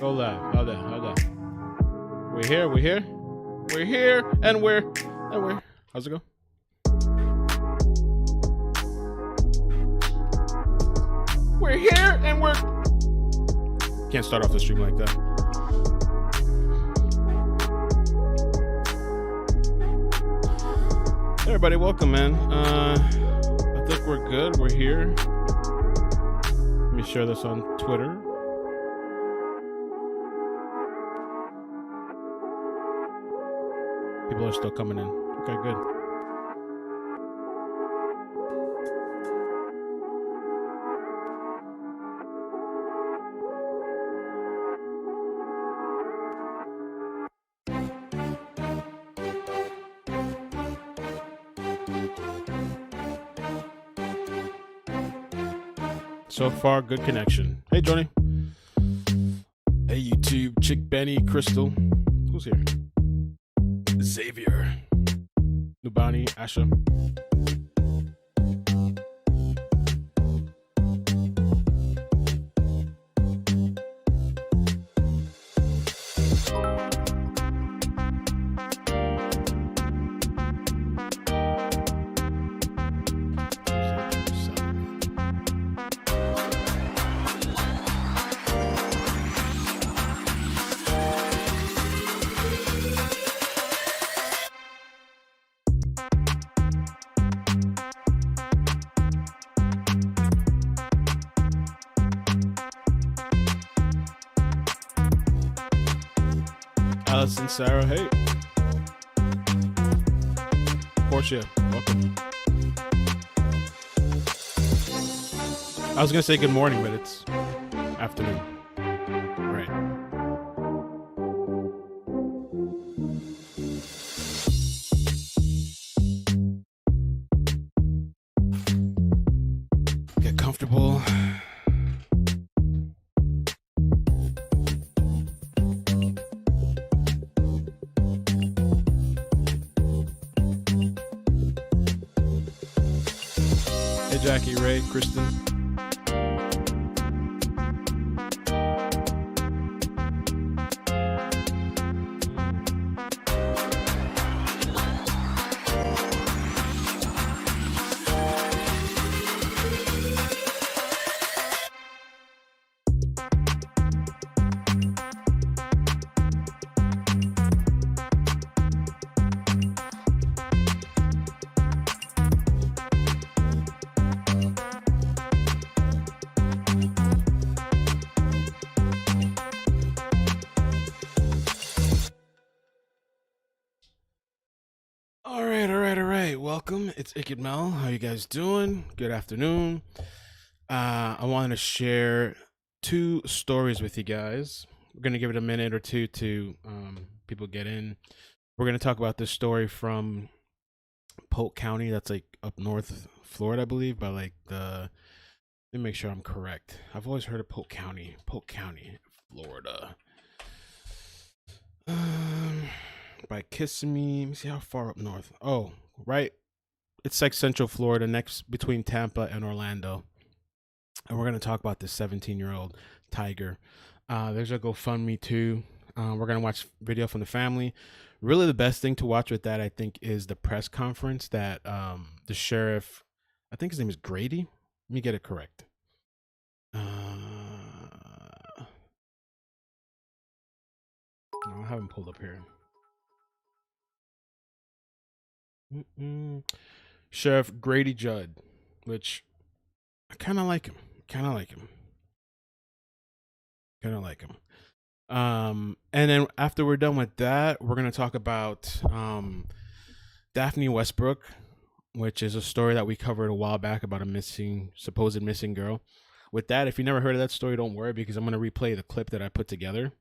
Go live. Hold on. We're here, and we're. How's it go? We're here, and we're. Can't start off the stream like that. Hey everybody, welcome, man. I think we're good. We're here. Let me share this on Twitter. People are still coming in. Okay, good. So far, good connection. Hey, Johnny. Hey, YouTube. Chick Benny, Crystal. Who's here? Xavier. Nubani, Asha. Allison, Sarah, hey. Portia, welcome. I was gonna say good morning, but it's afternoon. All right. Get comfortable. Jackie, Ray, Kristen. Welcome, it's iCkEdMeL. How you guys doing? Good afternoon. I wanted to share two stories with you guys. We're going to give it a minute or two to people get in. We're going to talk about this story from Polk County. That's like up north Florida, I believe, by like let me make sure I'm correct. I've always heard of Polk County, Florida. By Kissimmee. Let me see how far up north. Oh, right. It's like Central Florida, next between Tampa and Orlando. And we're going to talk about this 17-year-old Taigur. There's a GoFundMe too. We're going to watch video from the family. Really the best thing to watch with that, I think, is the press conference that the sheriff, I think his name is Grady. Let me get it correct. I have him pulled up here. Sheriff Grady Judd, which I kind of like him. And then after we're done with that, we're going to talk about Daphne Westbrook, which is a story that we covered a while back about a supposed missing girl. With that, if you never heard of that story, don't worry, because I'm going to replay the clip that I put together,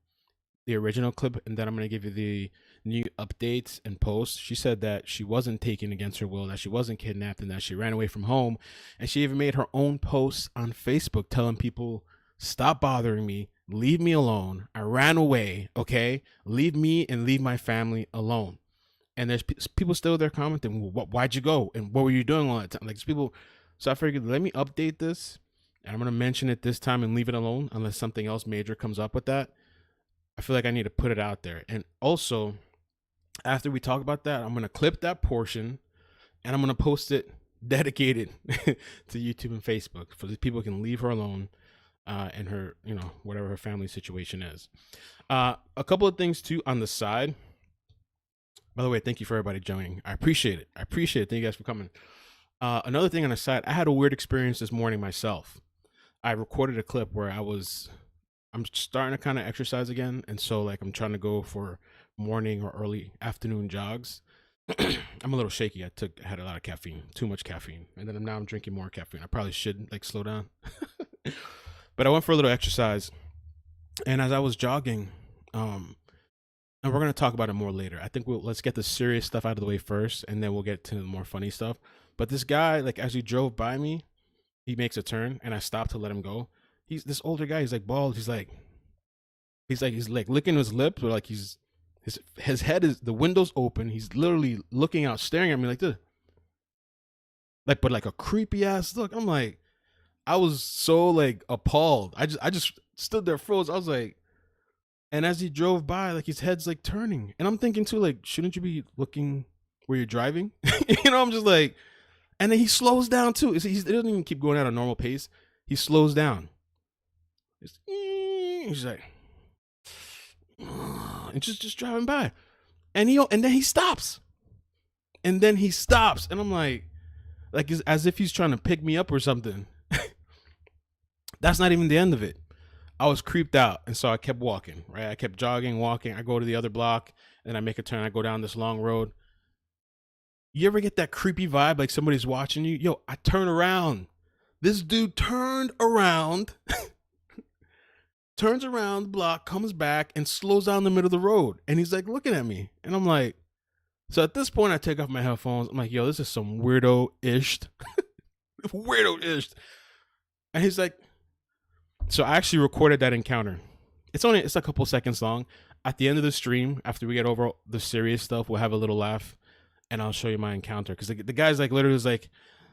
the original clip, and then I'm going to give you the new updates and posts. She said that she wasn't taken against her will, that she wasn't kidnapped, and that she ran away from home. And she even made her own posts on Facebook telling people, stop bothering me, leave me alone, I ran away, okay? Leave me and leave my family alone. And there's people still there commenting, well, why'd you go? And what were you doing all that time? Like, people. So I figured, let me update this, and I'm going to mention it this time and leave it alone unless something else major comes up with that. I feel like I need to put it out there. And also, after we talk about that, I'm going to clip that portion and I'm going to post it dedicated to YouTube and Facebook so that people can leave her alone and her, whatever her family situation is. A couple of things too on the side. By the way, thank you for everybody joining. I appreciate it. Thank you guys for coming. Another thing on the side, I had a weird experience this morning myself. I recorded a clip where I'm starting to kind of exercise again. And so like I'm trying to go for morning or early afternoon jogs. I'm a little shaky. I had a lot of caffeine, too much caffeine. And then now I'm drinking more caffeine. I probably should like slow down. But I went for a little exercise. And as I was jogging, and we're going to talk about it more later. I think let's get the serious stuff out of the way first, and then we'll get to the more funny stuff. But this guy, like as he drove by me, he makes a turn and I stopped to let him go. He's this older guy. He's like bald. He's like licking his lips, or like his head is, the window's open. He's literally looking out, staring at me like this. But like a creepy ass look. I'm like, I was so like appalled. I just stood there froze. I was like, and as he drove by, like his head's like turning. And I'm thinking too, like, shouldn't you be looking where you're driving? I'm just like, and then he slows down too. He doesn't even keep going at a normal pace. He slows down. He's like, and just driving by. And then he stops. And I'm like as if he's trying to pick me up or something. That's not even the end of it. I was creeped out, and so I kept walking, right? I kept jogging, walking. I go to the other block, and I make a turn. I go down this long road. You ever get that creepy vibe like somebody's watching you? Yo, I turn around. This dude turned around, turns around the block, comes back, and slows down in the middle of the road. And he's like looking at me. And I'm like, so at this point, I take off my headphones. I'm like, yo, this is some weirdo-ish. Weirdo-ish. And he's like, so I actually recorded that encounter. It's a couple seconds long. At the end of the stream, after we get over the serious stuff, we'll have a little laugh, and I'll show you my encounter. Because the guy's like literally was like,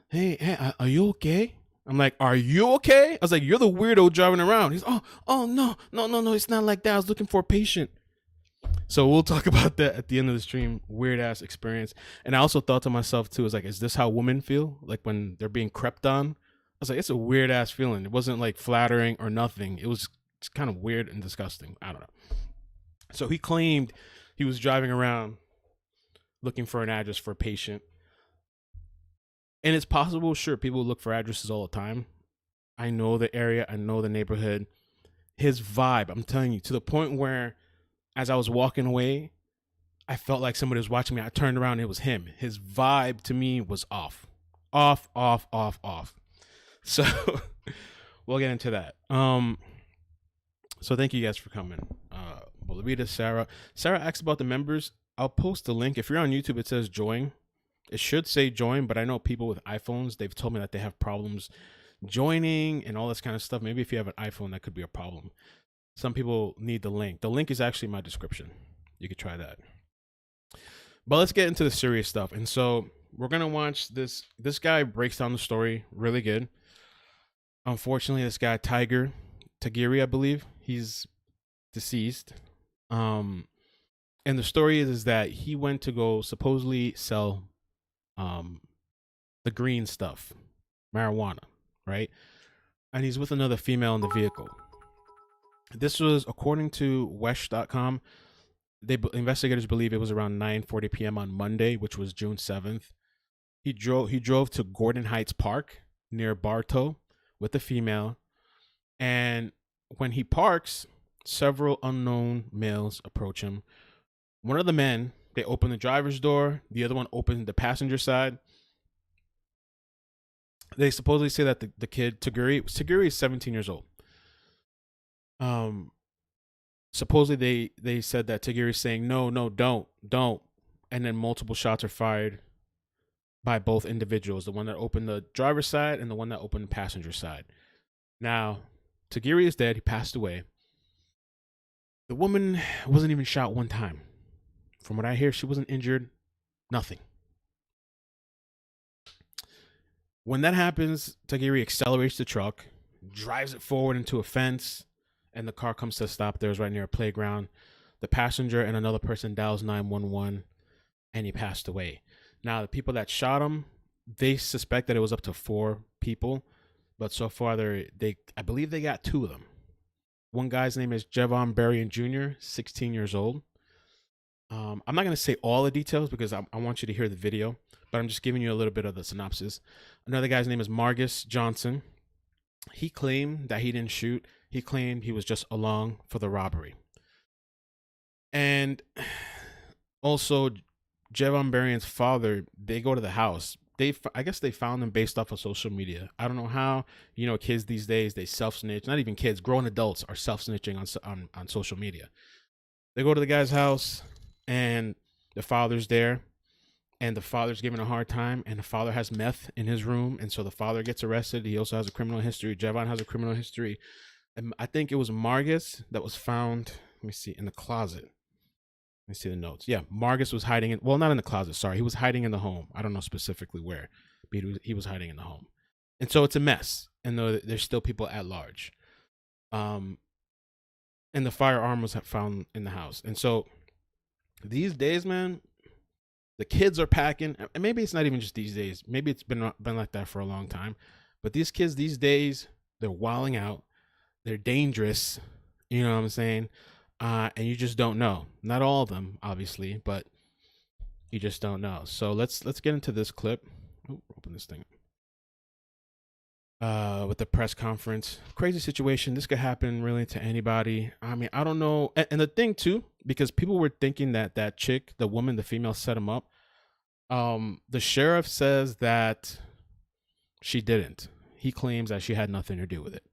hey, are you okay? I'm like, are you okay? I was like, you're the weirdo driving around. He's, oh, no, it's not like that. I was looking for a patient. So we'll talk about that at the end of the stream. Weird ass experience. And I also thought to myself too, is this how women feel? Like when they're being crept on? I was like, it's a weird ass feeling. It wasn't like flattering or nothing. It was just kind of weird and disgusting. I don't know. So he claimed he was driving around looking for an address for a patient. And it's possible, sure, people look for addresses all the time. I know the area. I know the neighborhood. His vibe, I'm telling you, to the point where as I was walking away, I felt like somebody was watching me. I turned around and it was him. His vibe to me was off. Off. So we'll get into that. So thank you guys for coming. Bolavita, Sarah asked about the members. I'll post the link. If you're on YouTube, it says join. It should say join, but I know people with iPhones, they've told me that they have problems joining and all this kind of stuff. Maybe if you have an iPhone, that could be a problem. Some people need the link. The link is actually in my description. You could try that. But let's get into the serious stuff. And so we're going to watch this. This guy breaks down the story really good. Unfortunately, this guy, Taigur Taguri, I believe, he's deceased. And the story is that he went to go supposedly sell the green stuff, marijuana, right? And he's with another female in the vehicle. This was, according to Wesh.com, investigators believe it was around 9:40 p.m. on Monday, which was June 7th. He drove to Gordon Heights Park near Bartow with the female, and when he parks, several unknown males approach him. One of the men, they open the driver's door. The other one opened the passenger side. They supposedly say that the kid, Taguri is 17 years old. Supposedly they said that Taguri is saying, no, don't. And then multiple shots are fired by both individuals, the one that opened the driver's side and the one that opened the passenger side. Now, Taguri is dead. He passed away. The woman wasn't even shot one time. From what I hear, she wasn't injured. Nothing. When that happens, Taguri accelerates the truck, drives it forward into a fence, and the car comes to a stop. There's right near a playground. The passenger and another person dials 911, and he passed away. Now, the people that shot him, they suspect that it was up to 4 people, but so far I believe they got 2 of them. One guy's name is Jevon Berrien Jr, 16 years old. I'm not going to say all the details because I want you to hear the video, but I'm just giving you a little bit of the synopsis. Another guy's name is Margus Johnson. He claimed that he didn't shoot. He claimed he was just along for the robbery. And also, Jevon Berrien's father, they go to the house. I guess they found him based off of social media. I don't know how. Kids these days, they self-snitch. Not even kids, grown adults are self-snitching on social media. They go to the guy's house, and the father's there, and the father's giving a hard time, and the father has meth in his room, and so the father gets arrested. He also has a criminal history. Jevon has a criminal history. And I think it was Margus that was found, let me see, in the closet. Let me see the notes. Yeah, Margus was hiding not in the closet, sorry. He was hiding in the home. I don't know specifically where, but he was hiding in the home. And so it's a mess, and there's still people at large. And the firearm was found in the house. And so these days, man, the kids are packing. And maybe it's not even just these days. Maybe it's been like that for a long time. But these kids these days, they're wilding out. They're dangerous. You know what I'm saying? And you just don't know. Not all of them, obviously, but you just don't know. So let's get into this clip. Open this thing with the press conference. Crazy situation. This could happen really to anybody. I mean, I don't know. And the thing too, because people were thinking that chick, the woman, the female, set him up. The sheriff says that she didn't. He claims that she had nothing to do with it.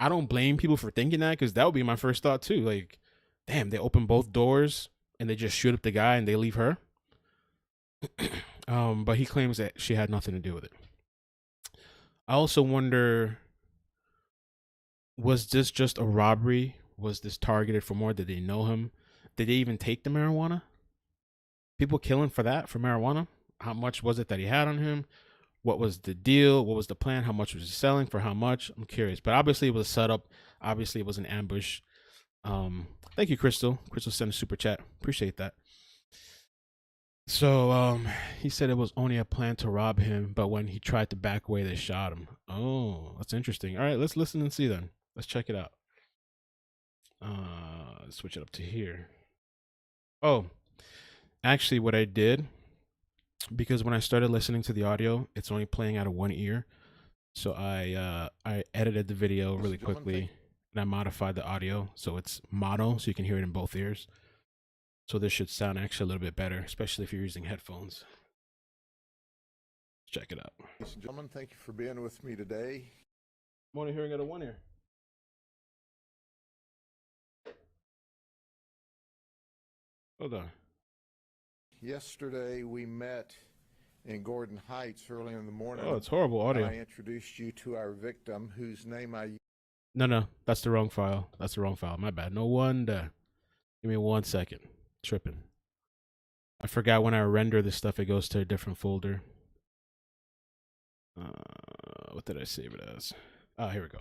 I don't blame people for thinking that, because that would be my first thought too. Like, damn, they open both doors and they just shoot up the guy and they leave her. But he claims that she had nothing to do with it. I also wonder, was this just a robbery? Was this targeted for more? Did they know him? Did they even take the marijuana? People killing for marijuana? How much was it that he had on him? What was the deal? What was the plan? How much was he selling? For how much? I'm curious. But obviously it was a setup. Obviously it was an ambush. Thank you, Crystal. Crystal sent a super chat. Appreciate that. So he said it was only a plan to rob him, but when he tried to back away, they shot him. Oh, that's interesting. All right, let's listen and see then. Let's check it out. Switch it up to here. Oh, actually what I did, because when I started listening to the audio, it's only playing out of one ear. So I edited the video really quickly, and I modified the audio so it's mono, so you can hear it in both ears. So this should sound actually a little bit better, especially if you're using headphones. Check it out. Ladies and gentlemen, thank you for being with me today. I'm only hearing it in one ear. Hold on. Yesterday we met in Gordon Heights early in the morning. Oh, it's horrible audio. I introduced you to our victim, whose name I... No, that's the wrong file. That's the wrong file. My bad. No wonder. Give me 1 second. Tripping. I forgot when I render this stuff, it goes to a different folder. What did I save it as? Oh, here we go.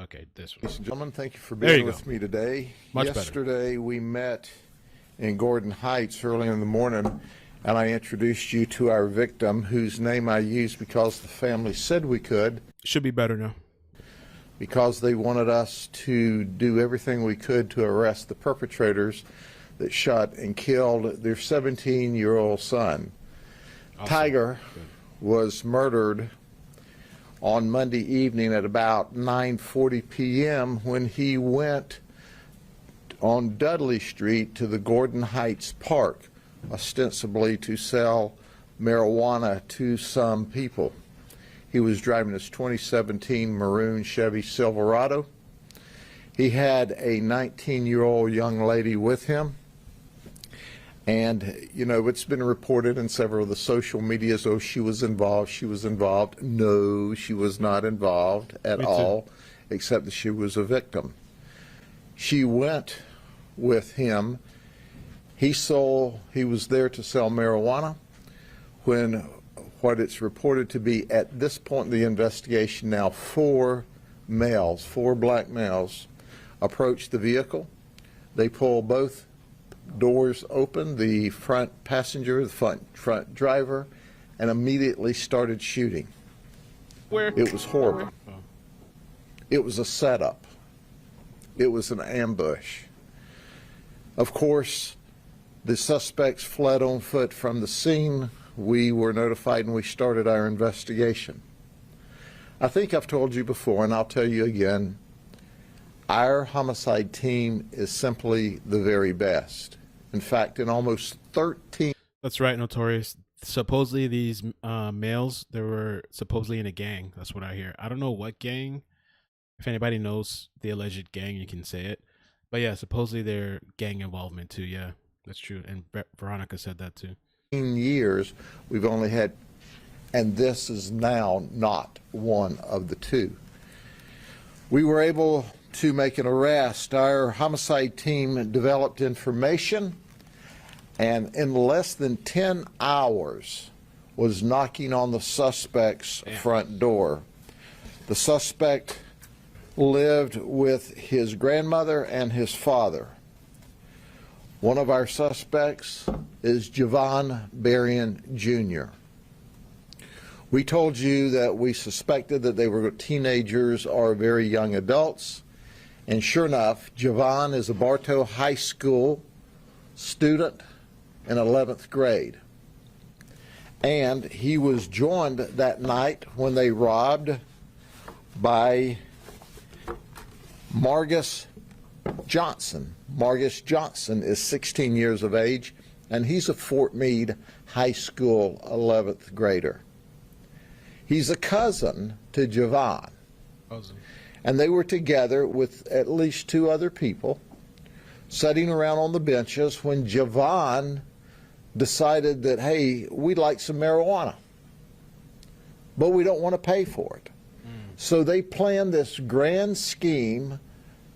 Okay, this one. Ladies and gentlemen, thank you for being with me today. Much Yesterday better. We met in Gordon Heights early in the morning, and I introduced you to our victim, whose name I used because the family said we could. Should be better now. Because they wanted us to do everything we could to arrest the perpetrators that shot and killed their 17-year-old son. Awesome. Tiger was murdered on Monday evening at about 9:40 p.m. when he went on Dudley Street to the Gordon Heights Park, ostensibly to sell marijuana to some people. He was driving his 2017 maroon Chevy Silverado. He had a 19-year-old young lady with him. And, you know, it's been reported in several of the social medias, oh, she was involved, she was involved. No, she was not involved at all, except that she was a victim. She went with him. He was there to sell marijuana when what it's reported to be at this point in the investigation now 4 males, 4 black males, approached the vehicle. They pulled both doors open, the front passenger, the front driver, and immediately started shooting. It was horrible. It was a setup. It was an ambush. Of course, the suspects fled on foot from the scene. We were notified and we started our investigation. I think I've told you before, and I'll tell you again, our homicide team is simply the very best. In fact, in almost 13... That's right, Notorious. Supposedly these males, they were supposedly in a gang. That's what I hear. I don't know what gang. If anybody knows the alleged gang, you can say it. But yeah, supposedly they're gang involvement too. Yeah, that's true. And Veronica said that too. Years, we've only had, and this is now not one of the 2. We were able to make an arrest. Our homicide team developed information, and in less than 10 hours was knocking on the suspect's front door. The suspect lived with his grandmother and his father. One of our suspects is Jevon Berrien Jr. We told you that we suspected that they were teenagers or very young adults, and sure enough, Jevon is a Bartow High School student in 11th grade. And he was joined that night when they robbed by Margus Johnson. Margus Johnson is 16 years of age, and he's a Fort Meade High School 11th grader. He's a cousin to Jevon. And they were together with at least 2 other people, sitting around on the benches when Jevon decided that, hey, we'd like some marijuana, but we don't want to pay for it. So they planned this grand scheme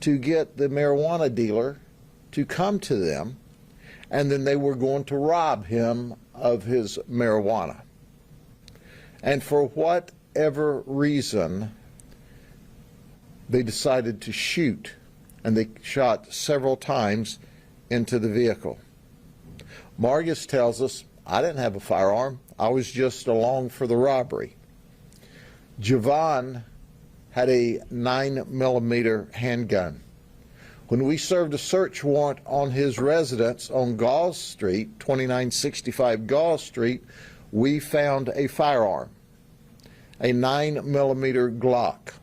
to get the marijuana dealer to come to them, and then they were going to rob him of his marijuana. And for whatever reason, they decided to shoot, and they shot several times into the vehicle. Margus tells us, I didn't have a firearm. I was just along for the robbery. Jevon had a 9mm handgun. When we served a search warrant on his residence on Gause Street, 2965 Gause Street, we found a firearm, a 9mm Glock.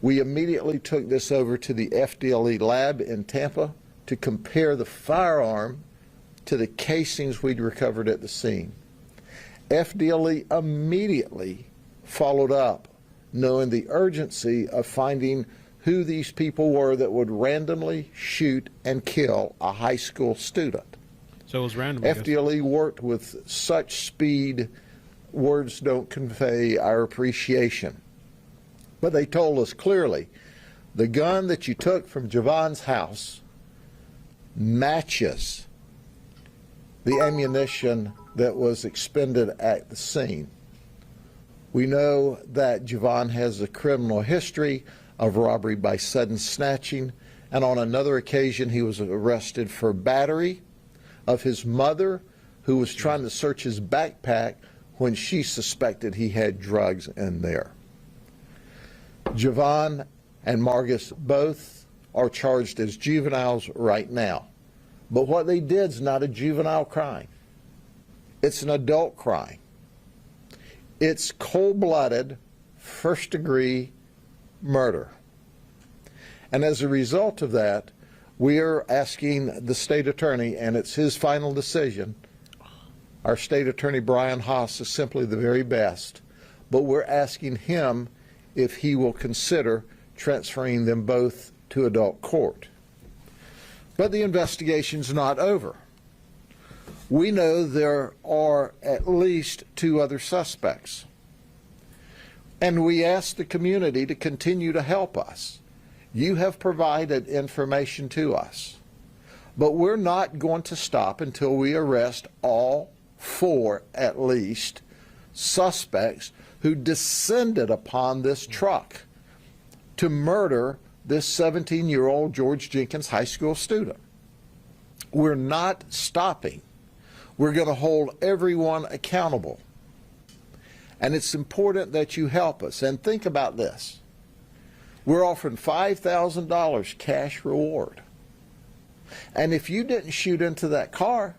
We immediately took this over to the FDLE lab in Tampa to compare the firearm to the casings we'd recovered at the scene. FDLE immediately followed up, knowing the urgency of finding who these people were that would randomly shoot and kill a high school student. So it was random. FDLE worked with such speed, words don't convey our appreciation. But they told us clearly, the gun that you took from Jevon's house matches the ammunition that was expended at the scene. We know that Jevon has a criminal history of robbery by sudden snatching, and on another occasion he was arrested for battery of his mother, who was trying to search his backpack when she suspected he had drugs in there. Jevon and Margus both are charged as juveniles right now. But what they did is not a juvenile crime. It's an adult crime. It's cold-blooded, first-degree murder. And as a result of that, we are asking the state attorney, and it's his final decision. Our state attorney, Brian Haas, is simply the very best. But we're asking him if he will consider transferring them both to adult court. But the investigation's not over. We know there are at least 2 other suspects. And we ask the community to continue to help us. You have provided information to us. But we're not going to stop until we arrest all 4, at least, suspects who descended upon this truck. to murder this 17-year-old George Jenkins high school student. We're not stopping. We're going to hold everyone accountable. And it's important that you help us. And think about this. We're offering $5,000 cash reward. And if you didn't shoot into that car,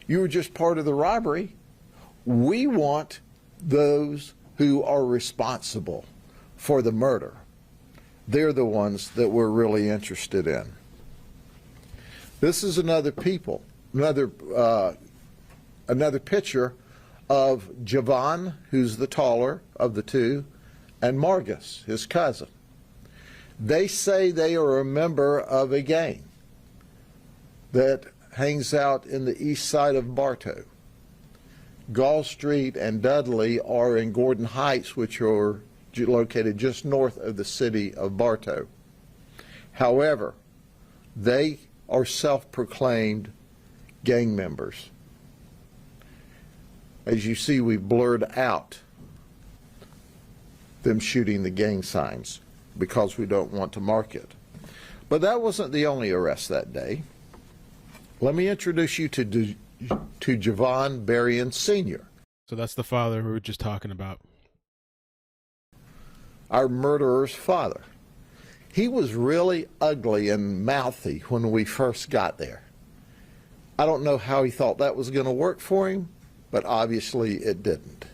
you were just part of the robbery. We want those who are responsible for the murder. They're the ones that we're really interested in. This is another picture of Jevon, who's the taller of the two, and Margus, his cousin. They say they are a member of a gang that hangs out in the east side of Bartow. Gause Street and Dudley are in Gordon Heights, which are located just north of the city of Bartow. However, they are self-proclaimed gang members. As you see, we've blurred out them shooting the gang signs because we don't want to mark it. But that wasn't the only arrest that day. Let me introduce you to Jevon Berrien Sr. So that's the father we were just talking about. Our murderer's father. He was really ugly and mouthy when we first got there. I don't know how he thought that was going to work for him, but obviously it didn't.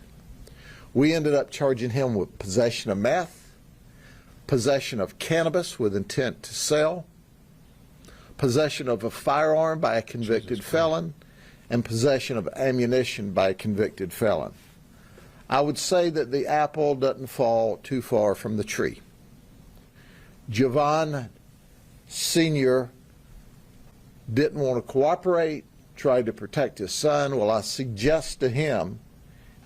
We ended up charging him with possession of meth, possession of cannabis with intent to sell, possession of a firearm by a convicted felon, and possession of ammunition by a convicted felon. I would say that the apple doesn't fall too far from the tree. Jevon Sr. didn't want to cooperate, tried to protect his son. Well, I suggest to him,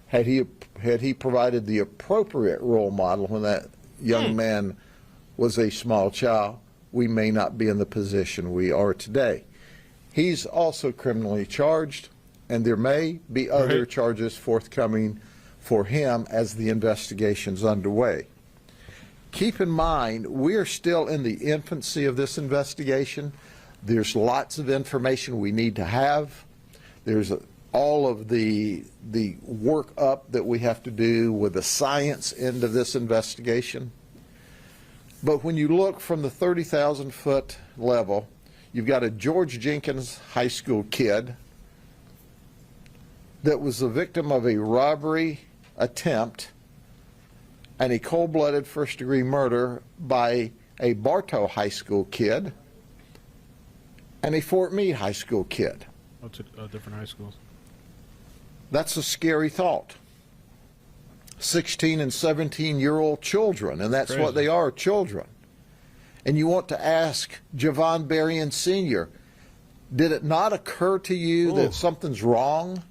had he provided the appropriate role model when that young man was a small child, we may not be in the position we are today. He's also criminally charged, and there may be other charges forthcoming for him as the investigation's underway. Keep in mind, we are still in the infancy of this investigation. There's lots of information we need to have. There's all of the work up that we have to do with the science end of this investigation. But when you look from the 30,000-foot level, you've got a George Jenkins high school kid that was the victim of a robbery attempt and a cold-blooded first-degree murder by a Bartow high school kid and a Fort Meade high school kid. Oh, two different high schools. That's a scary thought. 16 and 17-year-old children, and that's what they are, children. And you want to ask Jevon Berrien Sr., did it not occur to you that something's wrong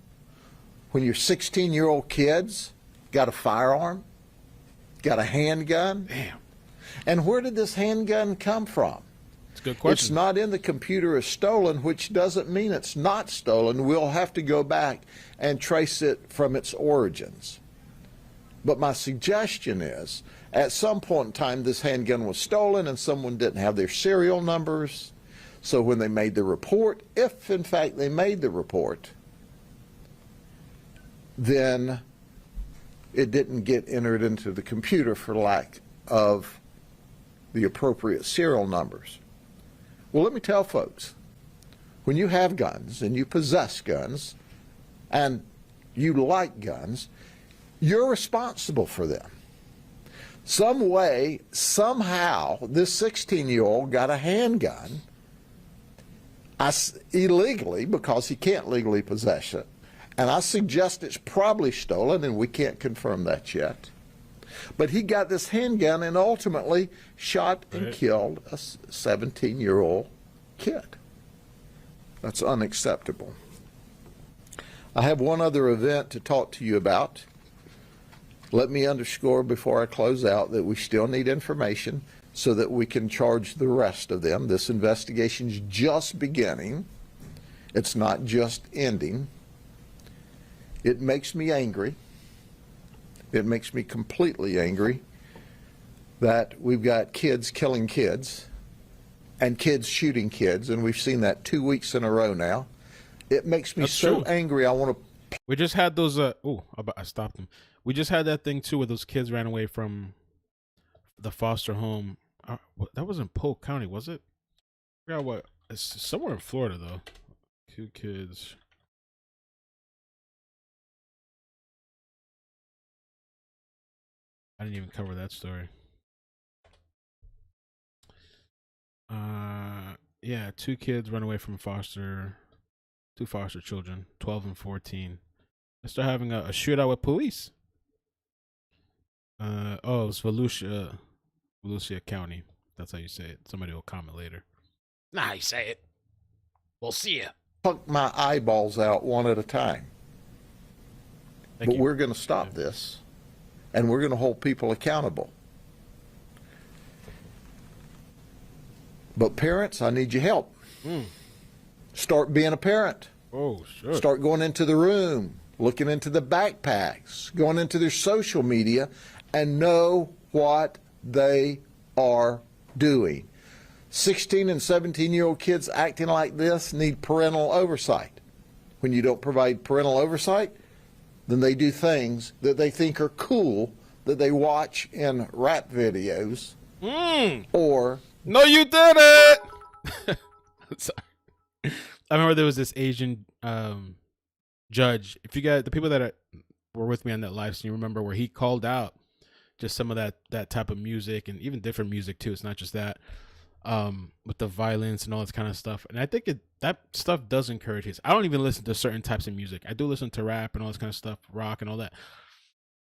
when your 16-year-old kids got a firearm, got a handgun? Damn. And where did this handgun come from? It's a good question. It's not in the computer as stolen, which doesn't mean it's not stolen. We'll have to go back and trace it from its origins. But my suggestion is, at some point in time, this handgun was stolen and someone didn't have their serial numbers. So when they made the report, if in fact they made the report, then it didn't get entered into the computer for lack of the appropriate serial numbers. Well, let me tell folks, when you have guns and you possess guns and you like guns, you're responsible for them. Some way, somehow, this 16-year-old got a handgun illegally because he can't legally possess it. And I suggest it's probably stolen, and we can't confirm that yet. But he got this handgun and ultimately shot and killed a 17-year-old kid. That's unacceptable. I have one other event to talk to you about. Let me underscore before I close out that we still need information so that we can charge the rest of them. This investigation's just beginning. It's not just ending. It makes me angry. It makes me completely angry that we've got kids killing kids and kids shooting kids, and we've seen that 2 weeks in a row now. It makes me so angry. I want to. We just had those. I stopped them. We just had that thing too, where those kids ran away from the foster home. That was in Polk County, was it? I forgot what. It's somewhere in Florida though. 2 kids. I didn't even cover that story. Yeah, 2 kids run away from two foster children, 12 and 14. They start having a shootout with police. It was Volusia County. That's how you say it. Somebody will comment later. Nah, you say it. We'll see ya. Pluck my eyeballs out one at a time. But we're going to stop this, and we're going to hold people accountable. But parents, I need your help. Start being a parent. Oh, sure. Start going into the room, looking into the backpacks, going into their social media, and know what they are doing. 16 and 17-year-old kids acting like this need parental oversight. When you don't provide parental oversight, then they do things that they think are cool, that they watch in rap videos, or... No, you did it! Sorry. I remember there was this Asian judge. If you guys, the people that were with me on that live stream, remember where he called out just some of that type of music, and even different music too. It's not just that, with the violence and all this kind of stuff. And I think that stuff does encourage his. I don't even listen to certain types of music. I do listen to rap and all this kind of stuff, rock and all that.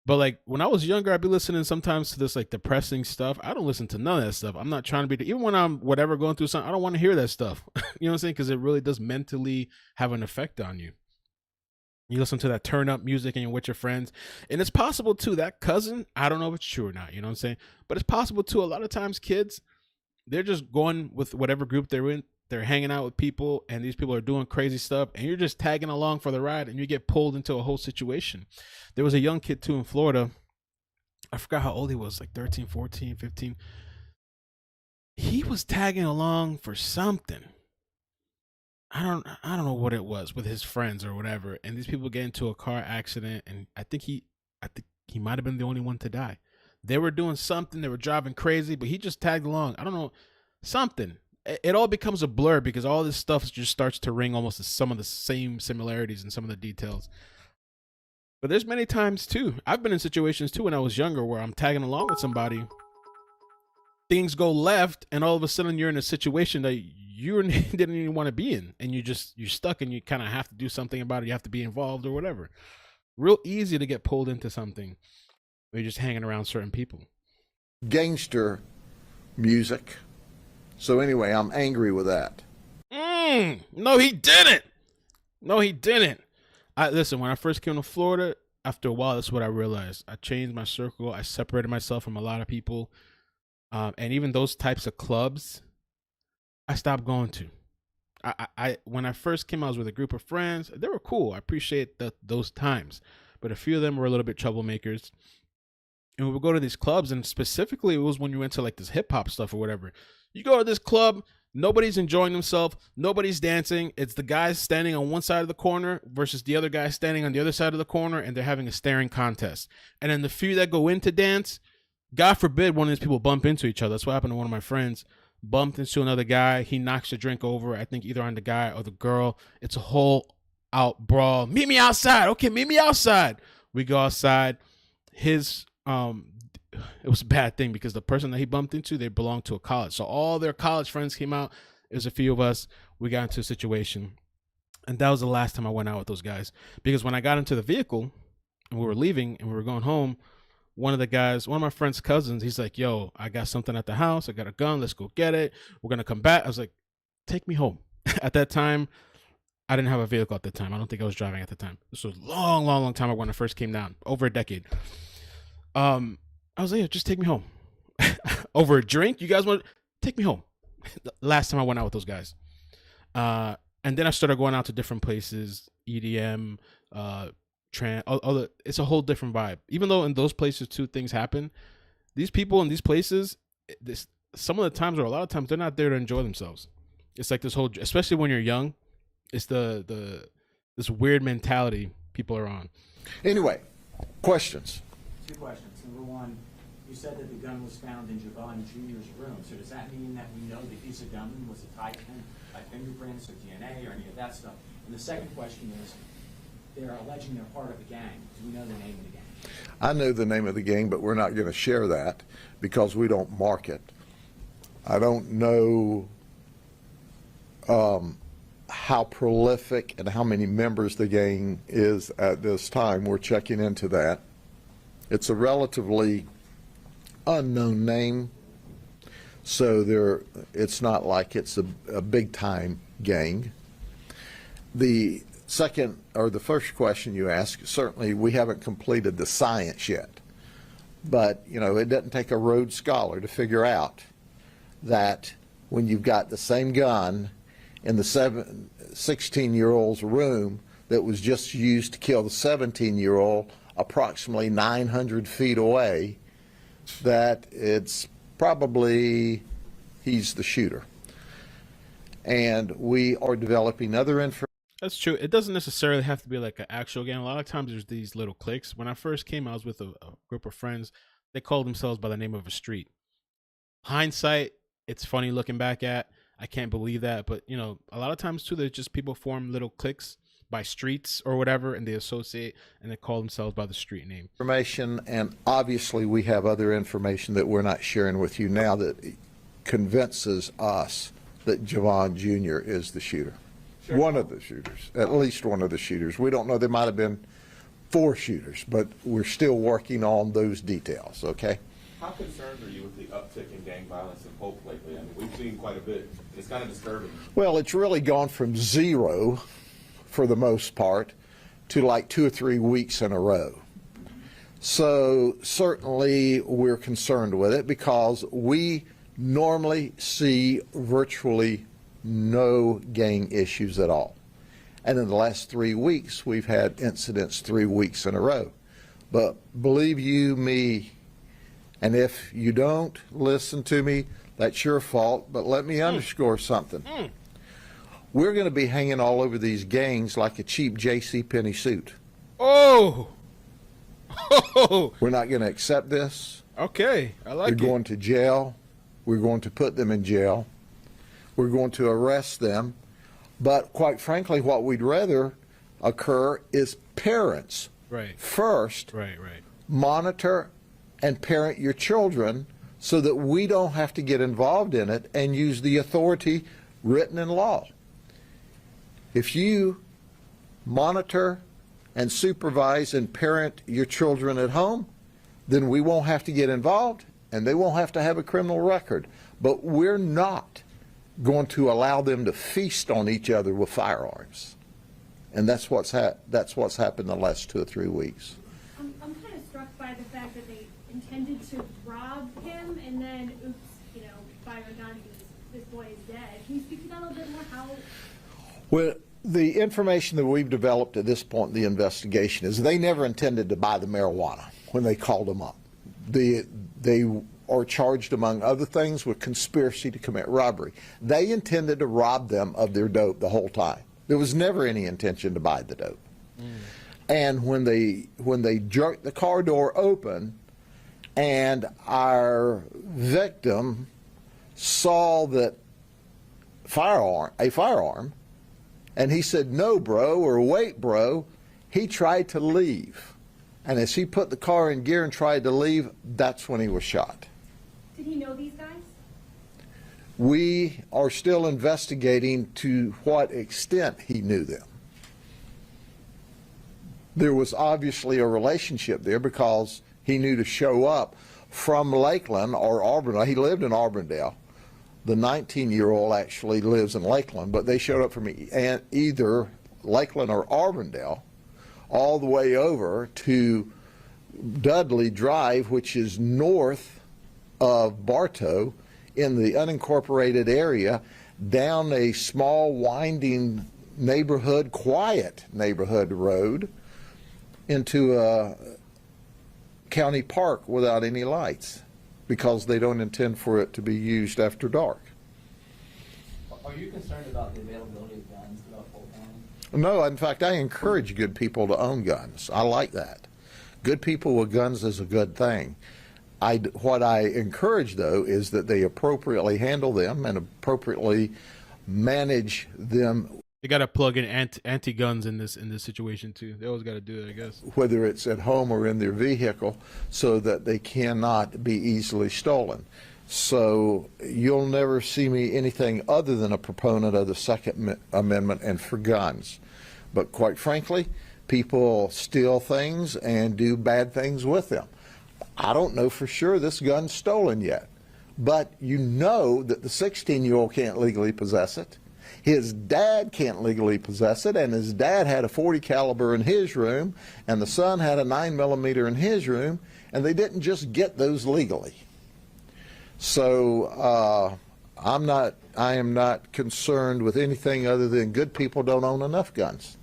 But like when I was younger, I'd be listening sometimes to this like depressing stuff. I don't listen to none of that stuff. I'm not trying to be, even when I'm whatever going through something, I don't want to hear that stuff. You know what I'm saying? Because it really does mentally have an effect on you. You listen to that turn up music and you're with your friends. And it's possible too, that cousin, I don't know if it's true or not, you know what I'm saying? But it's possible too, a lot of times kids, they're just going with whatever group they're in. They're hanging out with people and these people are doing crazy stuff and you're just tagging along for the ride and you get pulled into a whole situation. There was a young kid too in Florida. I forgot how old he was, like 13, 14, 15. He was tagging along for something. I don't know what it was with his friends or whatever. And these people get into a car accident and I think he might have been the only one to die. They were doing something, they were driving crazy, but he just tagged along. I don't know, something. It all becomes a blur because all this stuff just starts to ring almost as some of the same similarities in some of the details. But there's many times too, I've been in situations too when I was younger where I'm tagging along with somebody, things go left and all of a sudden you're in a situation that you didn't even want to be in and you're stuck and you kind of have to do something about it. You have to be involved or whatever. Real easy to get pulled into something where you're just hanging around certain people. Gangster music. So anyway, I'm angry with that. No, he didn't. No, he didn't. Listen, when I first came to Florida, after a while, that's what I realized. I changed my circle. I separated myself from a lot of people. And even those types of clubs, I stopped going to. When I first came, I was with a group of friends. They were cool. I appreciate those times. But a few of them were a little bit troublemakers. And we would go to these clubs, and specifically it was when you went to like this hip hop stuff or whatever. You go to this club, nobody's enjoying themselves, nobody's dancing. It's the guys standing on one side of the corner versus the other guy standing on the other side of the corner, and they're having a staring contest. And then the few that go in to dance, God forbid one of these people bump into each other. That's what happened to one of my friends. Bumped into another guy. He knocks the drink over, I think either on the guy or the girl. It's a whole out brawl. Meet me outside. Okay, meet me outside. We go outside. It was a bad thing because the person that he bumped into, they belonged to a college. So all their college friends came out. It was a few of us. We got into a situation. And that was the last time I went out with those guys. Because when I got into the vehicle and we were leaving and we were going home, one of my friend's cousins, he's like, yo, I got something at the house. I got a gun. Let's go get it. We're going to come back. I was like, take me home. At that time, I didn't have a vehicle at the time. I don't think I was driving at the time. This was a long, long, long time ago when I first came down. Over a decade. I was like, yeah, just take me home. Over a drink? You guys want to take me home? Last time I went out with those guys. And then I started going out to different places, EDM, it's a whole different vibe. Even though in those places two things happen, these people in these places, some of the times or a lot of times they're not there to enjoy themselves. It's like this whole, especially when you're young, it's this weird mentality people are on. Anyway, questions. 2 questions. Number 1, you said that the gun was found in Jevon Jr.'s room. So does that mean that we know the piece of gun was tied to him by fingerprints or DNA or any of that stuff? And the second question is, they're alleging they're part of a gang. Do we know the name of the gang? I know the name of the gang, but we're not going to share that because we don't market. I don't know how prolific and how many members the gang is at this time. We're checking into that. It's a relatively unknown name, so it's not like it's a big-time gang. The second, or the first question you asked, certainly we haven't completed the science yet. But, you know, it doesn't take a Rhodes Scholar to figure out that when you've got the same gun in the 16-year-old's room that was just used to kill the 17-year-old approximately 900 feet away, that it's probably he's the shooter. And we are developing other information. That's true. It doesn't necessarily have to be like an actual gang. A lot of times there's these little cliques. When I first came, I was with a group of friends. They called themselves by the name of a street. Hindsight, it's funny looking back at. I can't believe that. But, you know, a lot of times too, there's just people form little cliques by streets or whatever, and they associate and they call themselves by the street name. Information, and obviously we have other information that we're not sharing with you now that convinces us that Jevon Jr. is the shooter. Sure. One of the shooters, at least one of the shooters. We don't know, there might have been 4 shooters, but we're still working on those details, okay? How concerned are you with the uptick in gang violence in Polk lately? I mean, we've seen quite a bit. It's kind of disturbing. Well, it's really gone from 0, for the most part, to like 2 or 3 weeks in a row. So certainly we're concerned with it because we normally see virtually no gang issues at all. And in the last 3 weeks, we've had incidents 3 weeks in a row. But believe you me, and if you don't listen to me, that's your fault, but let me underscore something. We're going to be hanging all over these gangs like a cheap JCPenney suit. Oh! We're not going to accept this. Okay, I like it. We're going to jail. We're going to put them in jail. We're going to arrest them. But quite frankly, what we'd rather occur is parents first monitor and parent your children so that we don't have to get involved in it and use the authority written in law. If you monitor and supervise and parent your children at home, then we won't have to get involved and they won't have to have a criminal record. But we're not going to allow them to feast on each other with firearms. And that's what's happened the last 2 or 3 weeks. I'm kind of struck by the fact that they intended to rob him and then, oops, you know, fire a gun because this boy is dead. Can you speak to that a little bit more? How? Well, the information that we've developed at this point in the investigation is they never intended to buy the marijuana when they called them up. They are charged, among other things, with conspiracy to commit robbery. They intended to rob them of their dope the whole time. There was never any intention to buy the dope. And when they jerked the car door open and our victim saw that a firearm, and he said, "No, bro," or "Wait, bro," he tried to leave. And as he put the car in gear and tried to leave, that's when he was shot. Did he know these guys? We are still investigating to what extent he knew them. There was obviously a relationship there because he knew to show up from Lakeland or Auburndale. He lived in Auburndale. The 19-year-old actually lives in Lakeland, but they showed up from either Lakeland or Auburndale all the way over to Dudley Drive, which is north of Bartow in the unincorporated area, down a small winding neighborhood, quiet neighborhood road into a county park without any lights. because they don't intend for it to be used after dark. Are you concerned about the availability of guns throughout Polk County? No, in fact, I encourage good people to own guns. I like that. Good people with guns is a good thing. What I encourage, though, is that they appropriately handle them and appropriately manage them. They got to plug in anti-guns in this situation too. They always got to do it, I guess. Whether it's at home or in their vehicle, so that they cannot be easily stolen. So you'll never see me anything other than a proponent of the Second Amendment and for guns. But quite frankly, people steal things and do bad things with them. I don't know for sure this gun's stolen yet, but you know that the 16-year-old can't legally possess it. His dad can't legally possess it, and his dad had a .40 caliber in his room, and the son had a 9mm in his room, and they didn't just get those legally. So I am not concerned with anything other than good people don't own enough guns.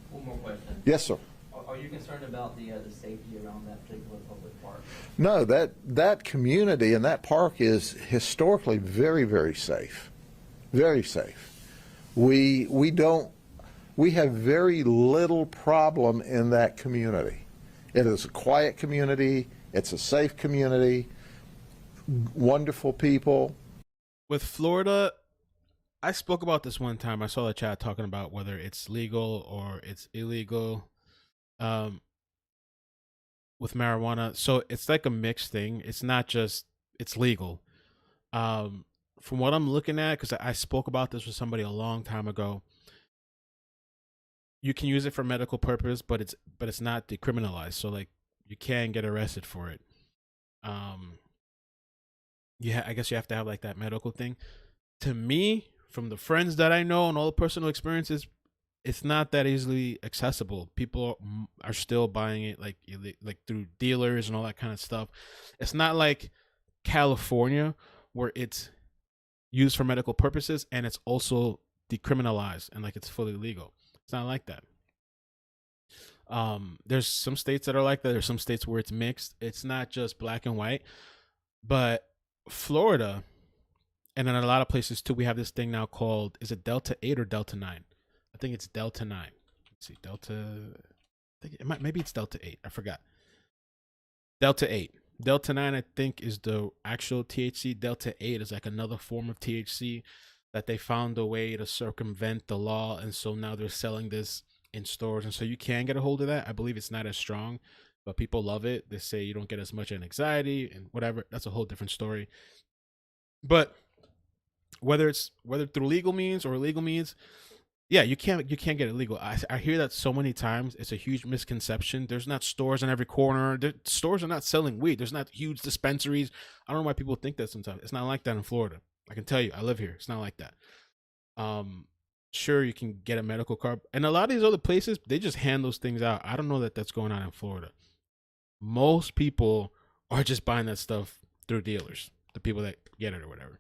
One more question. Yes, sir. Are you concerned about the safety around that particular public park? No, that community and that park is historically very, very safe. Very safe. We have very little problem in that community. It is a quiet community. It's a safe community. Wonderful people. With Florida, I spoke about this one time. I saw the chat talking about whether it's legal or it's illegal. With marijuana, so it's like a mixed thing. It's not just it's legal. From what I'm looking at, because I spoke about this with somebody a long time ago, you can use it for medical purpose, but it's not decriminalized. So like you can get arrested for it. Yeah, I guess you have to have like that medical thing. To me, from the friends that I know and all the personal experiences, it's not that easily accessible. People are still buying it like through dealers and all that kind of stuff. It's not like California where it's used for medical purposes and it's also decriminalized and like it's fully legal. It's not like that. There's some states that are like that. There's some states where it's mixed. It's not just black and white. But Florida, and in a lot of places too, we have this thing now called, is it Delta 8 or Delta 9? I think it's Delta 9. Let's see, maybe it's Delta 8. I forgot. Delta 8. Delta 9, I think, is the actual THC. Delta 8 is like another form of THC that they found a way to circumvent the law. And so now they're selling this in stores. And so you can get a hold of that. I believe it's not as strong, but people love it. They say you don't get as much anxiety and whatever. That's a whole different story. But whether through legal means or illegal means, yeah, you can't get it legal. I hear that so many times. It's a huge misconception. There's not stores on every corner. Stores are not selling weed. There's not huge dispensaries. I don't know why people think that sometimes. It's not like that in Florida. I can tell you, I live here. It's not like that. Sure, you can get a medical card. And a lot of these other places, they just hand those things out. I don't know that that's going on in Florida. Most people are just buying that stuff through dealers, the people that get it or whatever.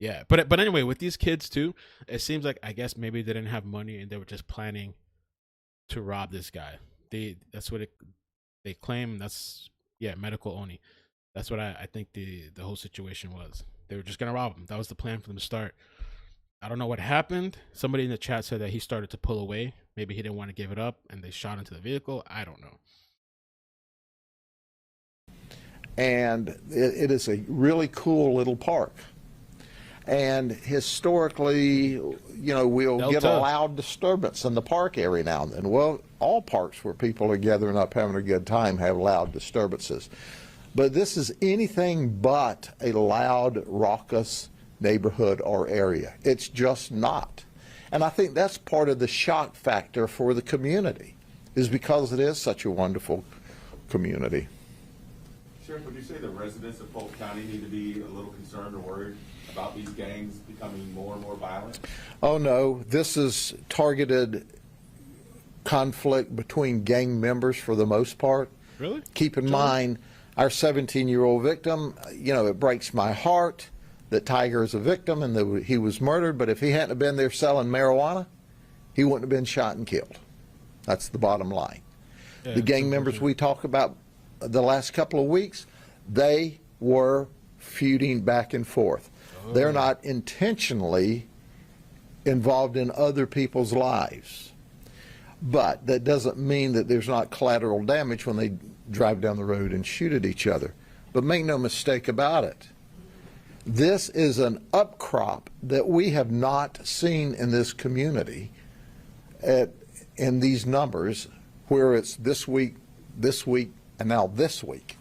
Yeah, but anyway, with these kids too, it seems like I guess maybe they didn't have money and they were just planning to rob this guy. That's what they claim. That's medical only. That's what I think the whole situation was. They were just gonna rob him. That was the plan for them to start. I don't know what happened. Somebody in the chat said that he started to pull away. Maybe he didn't want to give it up and they shot into the vehicle. I don't know. And it is a really cool little park. And historically, we'll get a loud disturbance in the park every now and then. Well, all parks where people are gathering up having a good time have loud disturbances. But this is anything but a loud, raucous neighborhood or area. It's just not. And I think that's part of the shock factor for the community, is because it is such a wonderful community. Sheriff, would you say the residents of Polk County need to be a little concerned or worried about these gangs becoming more and more violent? Oh no, this is targeted conflict between gang members for the most part. Really? Keep in mind, our 17-year-old victim, it breaks my heart that Taigur is a victim and that he was murdered, but if he hadn't been there selling marijuana, he wouldn't have been shot and killed. That's the bottom line. Yeah, The gang it's members unfortunate. we talk about the last couple of weeks, they were feuding back and forth. They're not intentionally involved in other people's lives. But that doesn't mean that there's not collateral damage when they drive down the road and shoot at each other. But make no mistake about it. This is an upcrop that we have not seen in this community in these numbers, where it's this week, and now this week.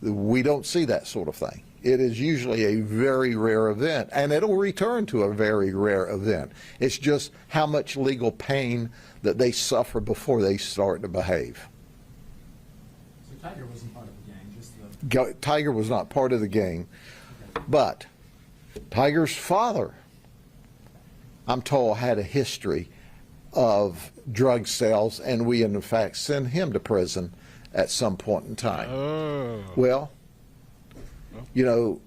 We don't see that sort of thing. It is usually a very rare event, and it'll return to a very rare event. It's just how much legal pain that they suffer before they start to behave. So Tiger wasn't part of the gang, just the... Tiger was not part of the gang, but Tiger's father, I'm told, had a history of drug sales, and we in fact sent him to prison at some point in time. Oh. Well, you know,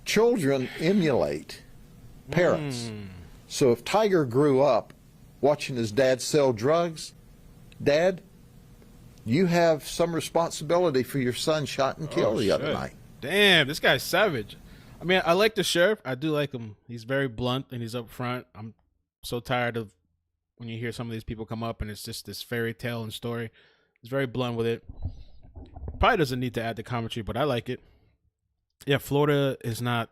children emulate parents. So if Tiger grew up watching his dad sell drugs, Dad, you have some responsibility for your son shot and killed the other shit. night. Damn, this guy's savage. I mean, I like the sheriff. I do like him. He's very blunt and he's up front. I'm so tired of when you hear some of these people come up and it's just this fairy tale and story. He's very blunt with it. Probably doesn't need to add the commentary, but I like it. Yeah, Florida is not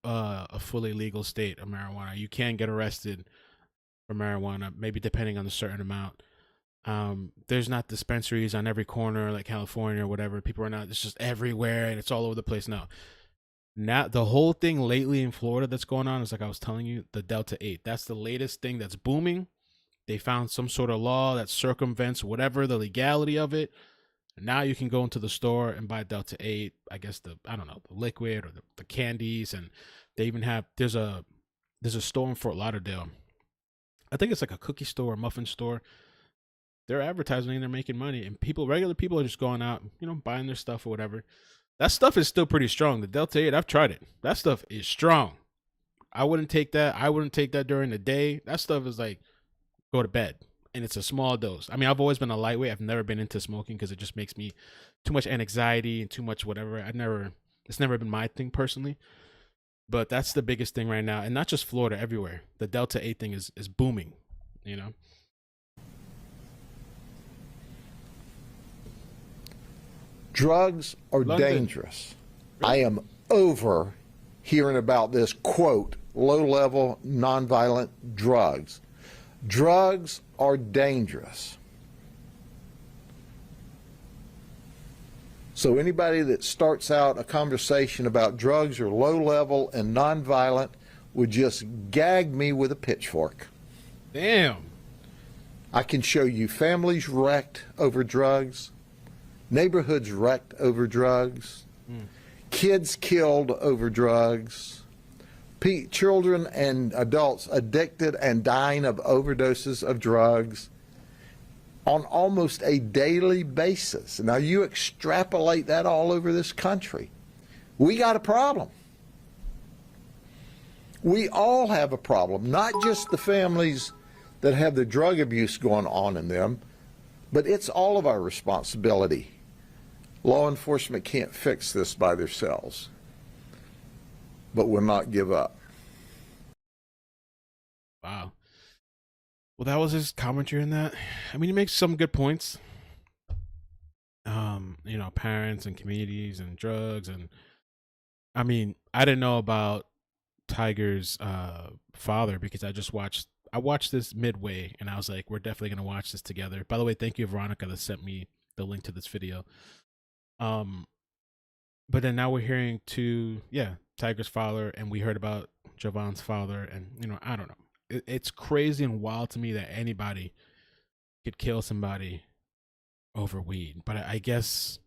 a fully legal state of marijuana. You can get arrested for marijuana, maybe depending on a certain amount. There's not dispensaries on every corner like California or whatever. People are not, it's just everywhere and it's all over the place now. Now, the whole thing lately in Florida that's going on is, like I was telling you, the Delta 8. That's the latest thing that's booming. They found some sort of law that circumvents whatever the legality of it. And now you can go into the store and buy Delta 8, I guess the liquid or the candies. And they even have, there's a store in Fort Lauderdale. I think it's like a cookie store, a muffin store. They're advertising and they're making money. And regular people are just going out, buying their stuff or whatever. That stuff is still pretty strong. The Delta 8, I've tried it. That stuff is strong. I wouldn't take that. I wouldn't take that during the day. That stuff is like, go to bed. And it's a small dose. I mean, I've always been a lightweight. I've never been into smoking because it just makes me too much anxiety and too much whatever. It's never been my thing personally. But that's the biggest thing right now. And not just Florida, everywhere. The Delta 8 thing is booming, Drugs are London. dangerous. I am over hearing about this, quote, low-level, nonviolent drugs. Drugs are dangerous. So anybody that starts out a conversation about drugs are low-level and nonviolent would just gag me with a pitchfork. Damn. I can show you families wrecked over drugs, neighborhoods wrecked over drugs, kids killed over drugs, children and adults addicted and dying of overdoses of drugs on almost a daily basis. Now you extrapolate that all over this country. We got a problem. We all have a problem, not just the families that have the drug abuse going on in them, but it's all of our responsibility. Law enforcement can't fix this by themselves, but will not give up. Wow. Well, that was his commentary on that. I mean, he makes some good points. Parents and communities and drugs. And I mean, I didn't know about Tiger's father because I watched this midway and I was like, we're definitely going to watch this together. By the way, thank you, Veronica, that sent me the link to this video. But then now we're hearing Tiger's father, and we heard about Jevon's father, and I don't know. It's crazy and wild to me that anybody could kill somebody over weed. But I guess,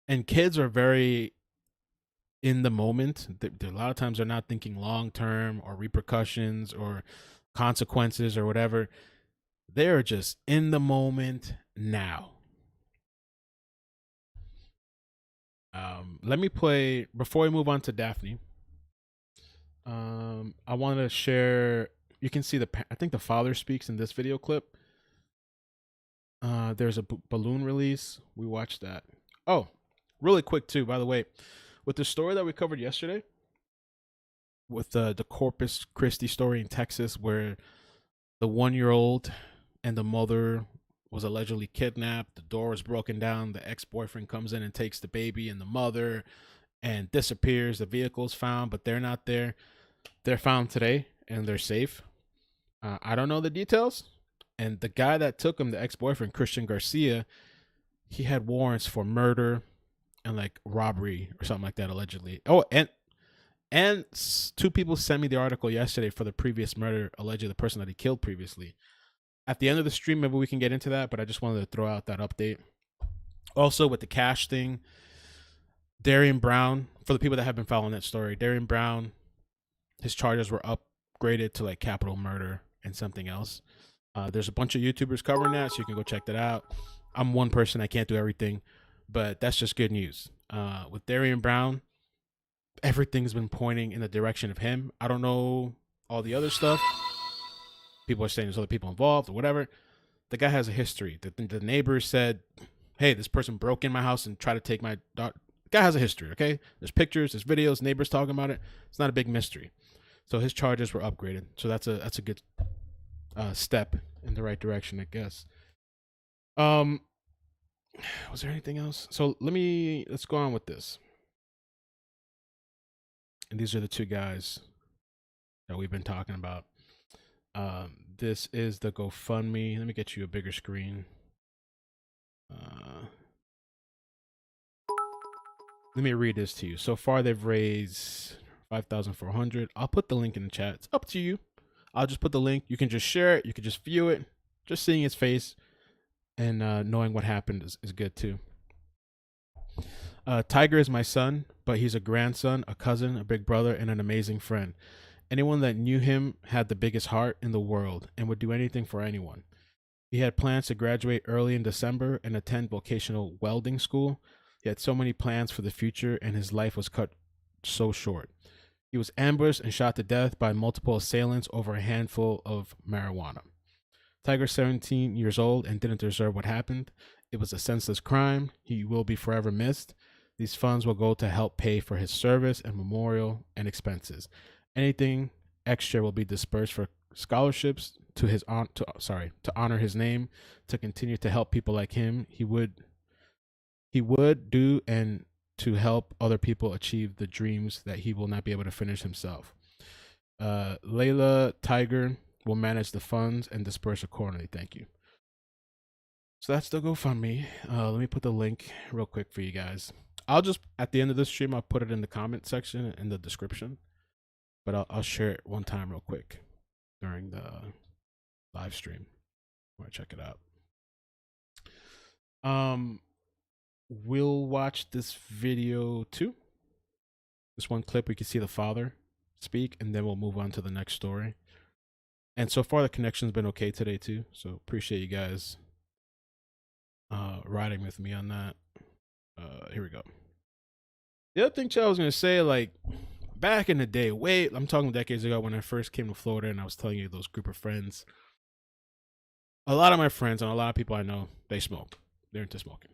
and kids are very in the moment. A lot of times they're not thinking long term or repercussions or consequences or whatever. They're just in the moment now. Let me play, before we move on to Daphne, I want to share, you can see I think the father speaks in this video clip. There's a balloon release. We watched that. Oh, really quick too, by the way, with the story that we covered yesterday, with the Corpus Christi story in Texas, where the 1-year-old and the mother was allegedly kidnapped. The door was broken down. The ex-boyfriend comes in and takes the baby and the mother and disappears. The vehicle's found, but they're not there. They're found today and they're safe. I don't know the details. And the guy that took him, the ex-boyfriend, Christian Garcia, he had warrants for murder and like robbery or something like that, allegedly. Oh, and two people sent me the article yesterday for the previous murder, allegedly the person that he killed previously. At the end of the stream, maybe we can get into that, but I just wanted to throw out that update. Also, with the cash thing, Darian Brown, for the people that have been following that story, Darian Brown, his charges were upgraded to like capital murder and something else. There's a bunch of YouTubers covering that, so you can go check that out. I'm one person, I can't do everything, but that's just good news. With Darian Brown, everything's been pointing in the direction of him. I don't know all the other stuff. People are saying there's other people involved or whatever. The guy has a history. The neighbors said, hey, this person broke in my house and tried to take my daughter. The guy has a history, okay? There's pictures, there's videos, neighbors talking about it. It's not a big mystery. So his charges were upgraded. So that's a good step in the right direction, I guess. Was there anything else? So let's go on with this. And these are the two guys that we've been talking about. This is the GoFundMe. Let me get you a bigger screen. Let me read this to you. So far, they've raised $5,400. I'll put the link in the chat. It's up to you. I'll just put the link. You can just share it. You can just view it. Just seeing his face and knowing what happened is good too. Tiger is my son, but he's a grandson, a cousin, a big brother, and an amazing friend. Anyone that knew him had the biggest heart in the world and would do anything for anyone. He had plans to graduate early in December and attend vocational welding school. He had so many plans for the future, and his life was cut so short. He was ambushed and shot to death by multiple assailants over a handful of marijuana. Tiger's 17 years old and didn't deserve what happened. It was a senseless crime. He will be forever missed. These funds will go to help pay for his service and memorial and expenses. Anything extra will be dispersed for scholarships to honor his name, to continue to help people like him. He would do, and to help other people achieve the dreams that he will not be able to finish himself. Layla Tiger will manage the funds and disperse accordingly. Thank you. So that's the GoFundMe. Let me put the link real quick for you guys. I'll just, at the end of this stream, I'll put it in the comment section in the description. But I'll share it one time real quick during the live stream. I want to check it out. We'll watch this video too. This one clip, we can see the father speak, and then we'll move on to the next story. And so far, the connection's been okay today too. So appreciate you guys riding with me on that. Here we go. The other thing, I was gonna say, like, back in the day, I'm talking decades ago when I first came to Florida, and I was telling you those group of friends. A lot of my friends and a lot of people I know, they smoke. They're into smoking.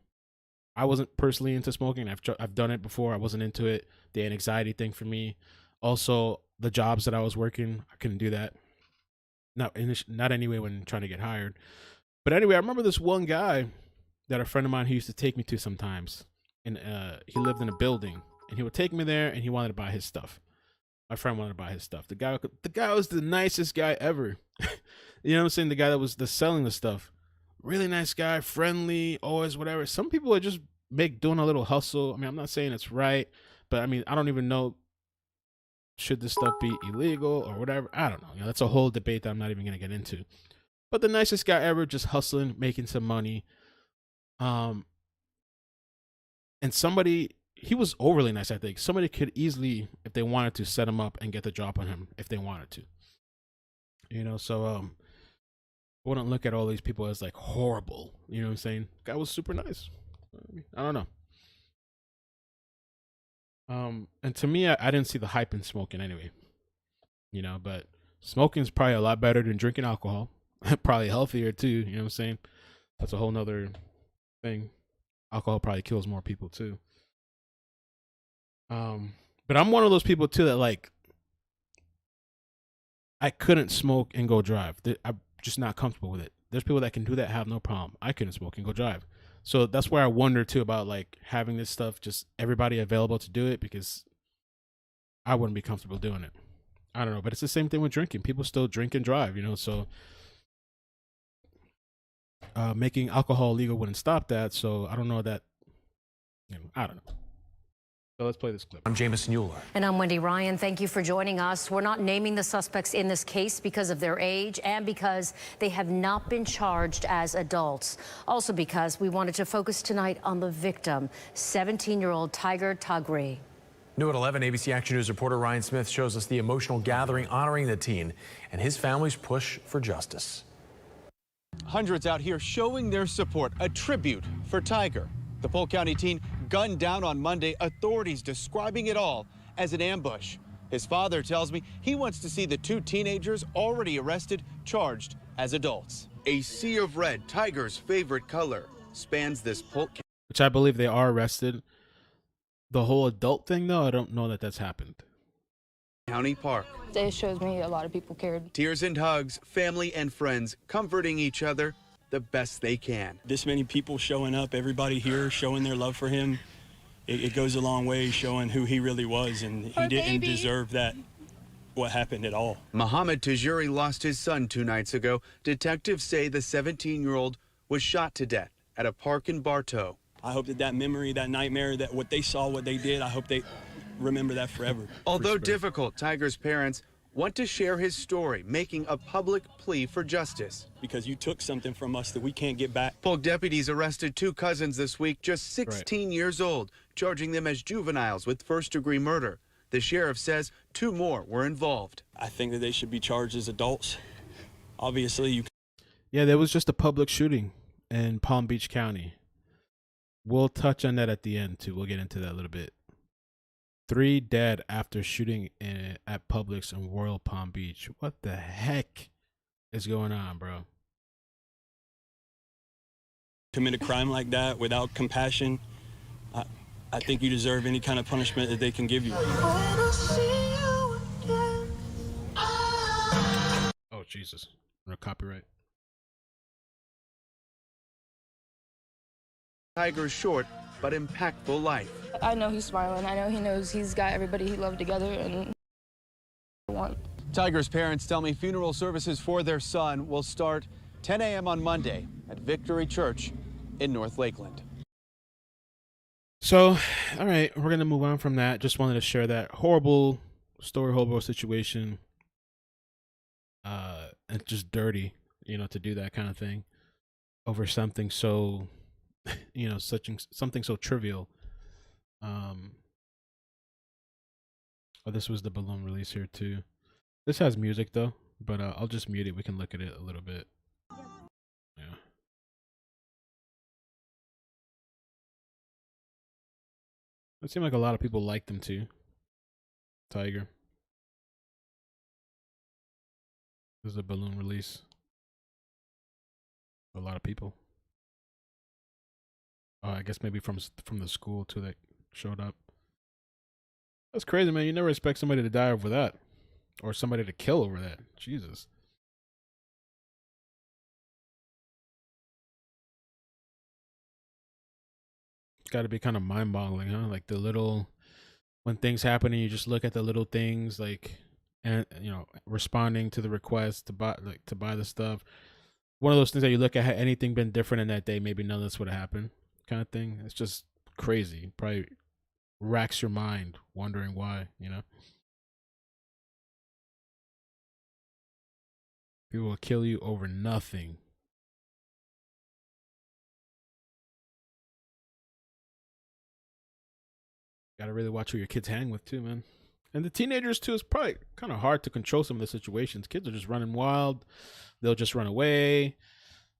I wasn't personally into smoking. I've done it before. I wasn't into it. The anxiety thing for me. Also, the jobs that I was working, I couldn't do that. Not anyway when trying to get hired. But anyway, I remember this one guy that a friend of mine, he used to take me to sometimes. And he lived in a building. And he would take me there, and he wanted to buy his stuff. My friend wanted to buy his stuff. The guy was the nicest guy ever. You know what I'm saying? The guy that was selling the stuff. Really nice guy, friendly, always whatever. Some people are just doing a little hustle. I mean, I'm not saying it's right, but I mean, I don't even know, should this stuff be illegal or whatever? I don't know. You know, that's a whole debate that I'm not even going to get into. But the nicest guy ever, just hustling, making some money. And he was overly nice, I think. Somebody could easily, if they wanted to, set him up and get the job on him if they wanted to. You know, so I wouldn't look at all these people as like horrible. You know what I'm saying? Guy was super nice. I don't know. And to me, I didn't see the hype in smoking anyway. You know, but smoking is probably a lot better than drinking alcohol. Probably healthier too. You know what I'm saying? That's a whole nother thing. Alcohol probably kills more people too. But I'm one of those people too that like I couldn't smoke and go drive. I'm just not comfortable with it. There's people that can do that, have no problem. I couldn't smoke and go drive. So that's where I wonder too about like having this stuff, just everybody available to do it, because I wouldn't be comfortable doing it. I don't know, but it's the same thing with drinking. People still drink and drive, you know, so making alcohol legal wouldn't stop that. So I don't know that, you know, I don't know. So let's play this clip. I'm Jameson Euler. And I'm Wendy Ryan. Thank you for joining us. We're not naming the suspects in this case because of their age and because they have not been charged as adults. Also because we wanted to focus tonight on the victim, 17-year-old Taigur Taguri. New at 11, ABC Action News reporter Ryan Smith shows us the emotional gathering honoring the teen and his family's push for justice. Hundreds out here showing their support, a tribute for Taigur. The Polk County teen gunned down on Monday, authorities describing it all as an ambush. His father tells me he wants to see the two teenagers already arrested, charged as adults. A sea of red, Taigur's favorite color, spans this Polk County. Which I believe they are arrested. The whole adult thing, though, I don't know that that's happened. County Park. It shows me a lot of people cared. Tears and hugs, family and friends comforting each other the best they can. This many people showing up, everybody here showing their love for him, it goes a long way showing who he really was, and he didn't deserve that, what happened at all. Muhammad Tajuri lost his son 2 nights ago. Detectives say the 17-year-old was shot to death at a park in Bartow. I hope that memory, that nightmare, that what they saw, what they did, I hope they remember that forever. Although difficult, Taigur's parents want to share his story, making a public plea for justice. Because you took something from us that we can't get back. Polk deputies arrested 2 cousins this week, just 16 years old, charging them as juveniles with first-degree murder. The sheriff says 2 more were involved. I think that they should be charged as adults. Obviously, you. Yeah, there was just a public shooting in Palm Beach County. We'll touch on that at the end, too. We'll get into that a little bit. 3 dead after shooting at Publix in Royal Palm Beach. What the heck is going on, bro? Commit a crime like that without compassion, I think you deserve any kind of punishment that they can give you. Oh, Jesus. No copyright. Taigur's short but impactful life. I know he's smiling. I know he knows he's got everybody he loved together and one. Taigur's parents tell me funeral services for their son will start 10 a.m. on Monday at Victory Church in North Lakeland. So, all right, we're going to move on from that. Just wanted to share that horrible story, horrible situation. It's just dirty, you know, to do that kind of thing over something so, you know, something so trivial. Oh, this was the balloon release here too. This has music though, but I'll just mute it. We can look at it a little bit. Yeah. It seemed like a lot of people liked him too. Taigur. This is a balloon release. A lot of people. I guess maybe from the school too that showed up. That's crazy, man. You never expect somebody to die over that, or somebody to kill over that. Jesus. It's got to be kind of mind-boggling, huh? Like when things happen and you just look at the little things, like, and you know, responding to the request to buy the stuff. One of those things that you look at, had anything been different in that day, maybe none of this would have happened, kind of thing. It's just crazy. Probably racks your mind wondering why, you know. People will kill you over nothing. Gotta really watch who your kids hang with too, man. And the teenagers too, it's probably kind of hard to control some of the situations. Kids are just running wild. They'll just run away.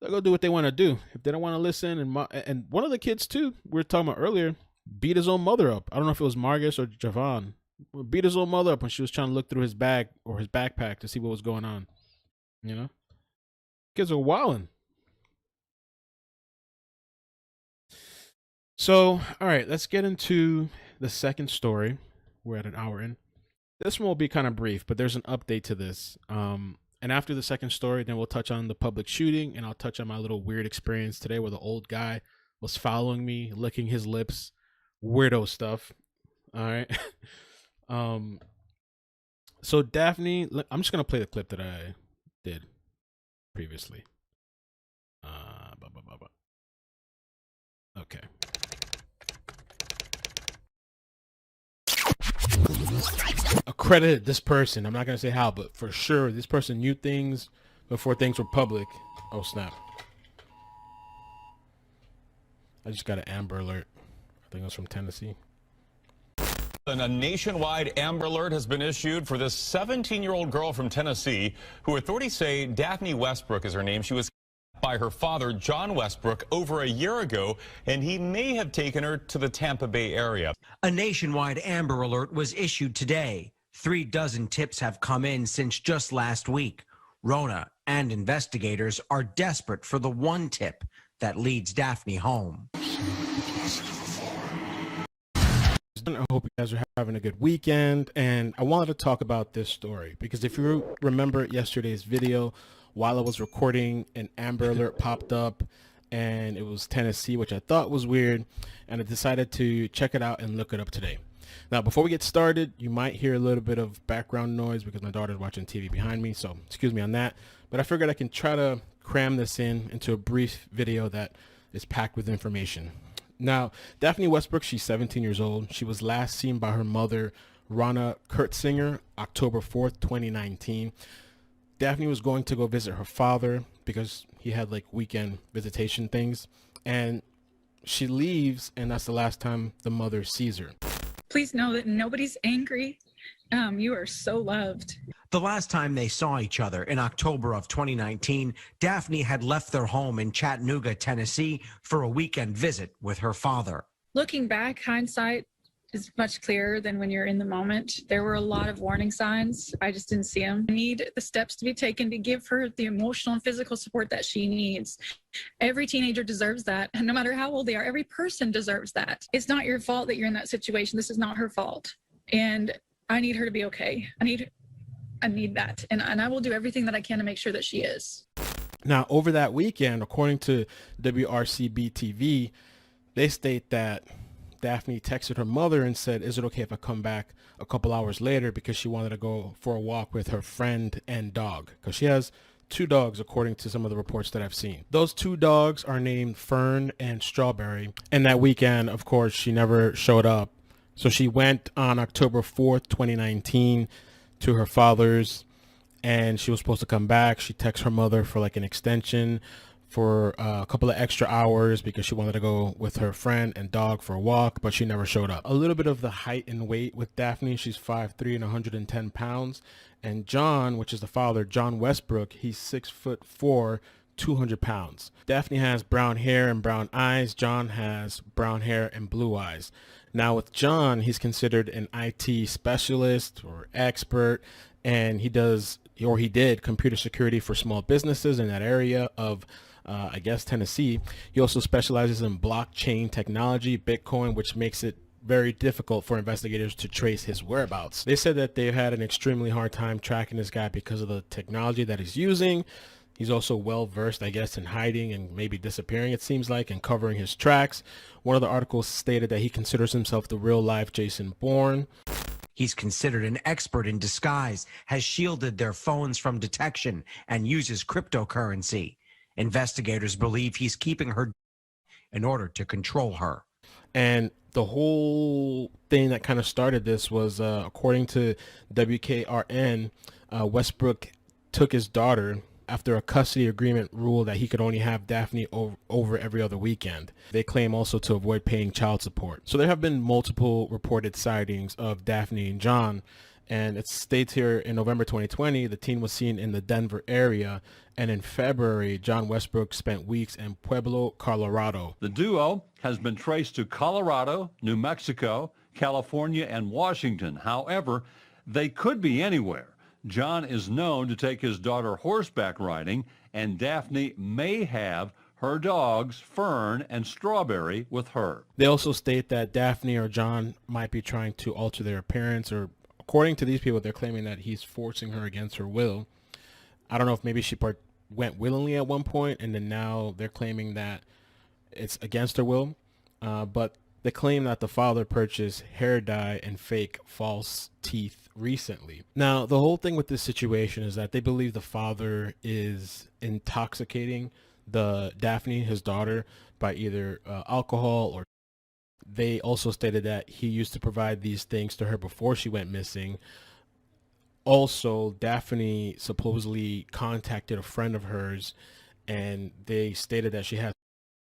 They'll go do what they want to do. If they don't want to listen, and one of the kids too, we were talking about earlier, beat his own mother up. I don't know if it was Margus or Jevon. Beat his own mother up when she was trying to look through his bag or his backpack to see what was going on. You know? Kids are wilding. So, all right, let's get into the second story. We're at an hour in. This one will be kind of brief, but there's an update to this. And after the second story, then we'll touch on the Publix shooting, and I'll touch on my little weird experience today where the old guy was following me, licking his lips, weirdo stuff. All right. So Daphne, I'm just gonna play the clip that I did previously. Okay. Accredited this person. I'm not gonna say how, but for sure this person knew things before things were public. Oh snap! I just got an Amber Alert. I think it was from Tennessee. A nationwide Amber Alert has been issued for this 17-year-old girl from Tennessee, who authorities say Daphne Westbrook is her name. She was by her father, John Westbrook, over a year ago, and he may have taken her to the Tampa Bay area. A nationwide Amber Alert was issued today. 3 dozen tips have come in since just last week. Rona and investigators are desperate for the one tip that leads Daphne home. I hope you guys are having a good weekend, and I wanted to talk about this story because if you remember yesterday's video, while I was recording, an Amber Alert popped up, and it was Tennessee, which I thought was weird, and I decided to check it out and look it up today. Now, before we get started, you might hear a little bit of background noise because my daughter's watching TV behind me, so excuse me on that. But I figured I can try to cram this into a brief video that is packed with information. Now, Daphne Westbrook, she's 17 years old. She was last seen by her mother, Ronna Kurtzinger, October 4th, 2019. Daphne was going to go visit her father because he had like weekend visitation things. And she leaves, and that's the last time the mother sees her. Please know that nobody's angry. You are so loved. The last time they saw each other in October of 2019, Daphne had left their home in Chattanooga, Tennessee for a weekend visit with her father. Looking back, hindsight is much clearer than when you're in the moment. There were a lot of warning signs. I just didn't see them. I need the steps to be taken to give her the emotional and physical support that she needs. Every teenager deserves that. And no matter how old they are, every person deserves that. It's not your fault that you're in that situation. This is not her fault. And I need her to be okay. I need that. And I will do everything that I can to make sure that she is. Now, over that weekend, according to WRCB TV, they state that Daphne texted her mother and said, "Is it okay if I come back a couple hours later?" because she wanted to go for a walk with her friend and dog, because she has 2 dogs, according to some of the reports that I've seen. Those 2 dogs are named Fern and Strawberry. And that weekend, of course, she never showed up. So she went on October 4th, 2019 to her father's, and she was supposed to come back. She texted her mother for like an extension for a couple of extra hours because she wanted to go with her friend and dog for a walk, but she never showed up. A little bit of the height and weight with Daphne. She's 5'3" and 110 pounds. And John, which is the father, John Westbrook, he's 6'4", 200 pounds. Daphne has brown hair and brown eyes. John has brown hair and blue eyes. Now with John, he's considered an IT specialist or expert, and he did computer security for small businesses in that area of I guess Tennessee. He also specializes in blockchain technology, Bitcoin, which makes it very difficult for investigators to trace his whereabouts. They said that they've had an extremely hard time tracking this guy because of the technology that he's using. He's also well versed, I guess, in hiding and maybe disappearing, it seems like, and covering his tracks. One of the articles stated that he considers himself the real life Jason Bourne. He's considered an expert in disguise, has shielded their phones from detection, and uses cryptocurrency. Investigators believe he's keeping her in order to control her. And the whole thing that kind of started this was, according to WKRN, Westbrook took his daughter after a custody agreement ruled that he could only have Daphne over every other weekend. They claim also to avoid paying child support. So there have been multiple reported sightings of Daphne and John, and it states here in November 2020, the teen was seen in the Denver area, and in February, John Westbrook spent weeks in Pueblo, Colorado. The duo has been traced to Colorado, New Mexico, California, and Washington. However, they could be anywhere. John is known to take his daughter horseback riding, and Daphne may have her dogs, Fern and Strawberry, with her. They also state that Daphne or John might be trying to alter their appearance, or according to these people, they're claiming that he's forcing her against her will. I don't know if maybe she went willingly at one point, and then now they're claiming that it's against her will. But they claim that the father purchased hair dye and fake false teeth recently. Now, the whole thing with this situation is that they believe the father is intoxicating the Daphne, his daughter, by either alcohol, or they also stated that he used to provide these things to her before she went missing. Also, Daphne supposedly contacted a friend of hers, and they stated that she had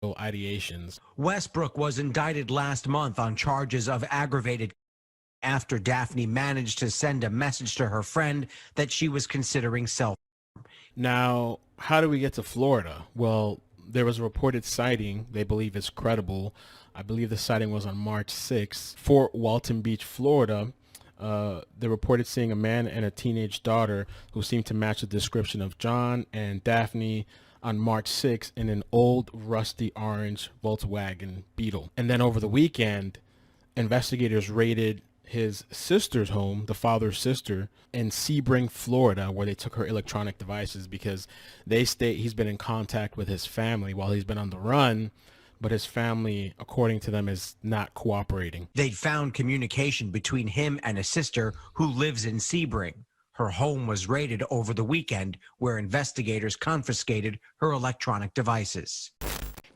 ideations. Westbrook was indicted last month on charges of aggravated after Daphne managed to send a message to her friend that she was considering self. Now, how do we get to Florida? Well, there was a reported sighting they believe is credible. I believe the sighting was on March 6th. Fort Walton Beach, Florida. They reported seeing a man and a teenage daughter who seemed to match the description of John and Daphne on March 6th in an old rusty orange Volkswagen Beetle. And then over the weekend, investigators raided his sister's home, the father's sister, in Sebring, Florida, where they took her electronic devices because they state he's been in contact with his family while he's been on the run, but his family, according to them, is not cooperating. They'd found communication between him and a sister who lives in Sebring. Her home was raided over the weekend, where investigators confiscated her electronic devices.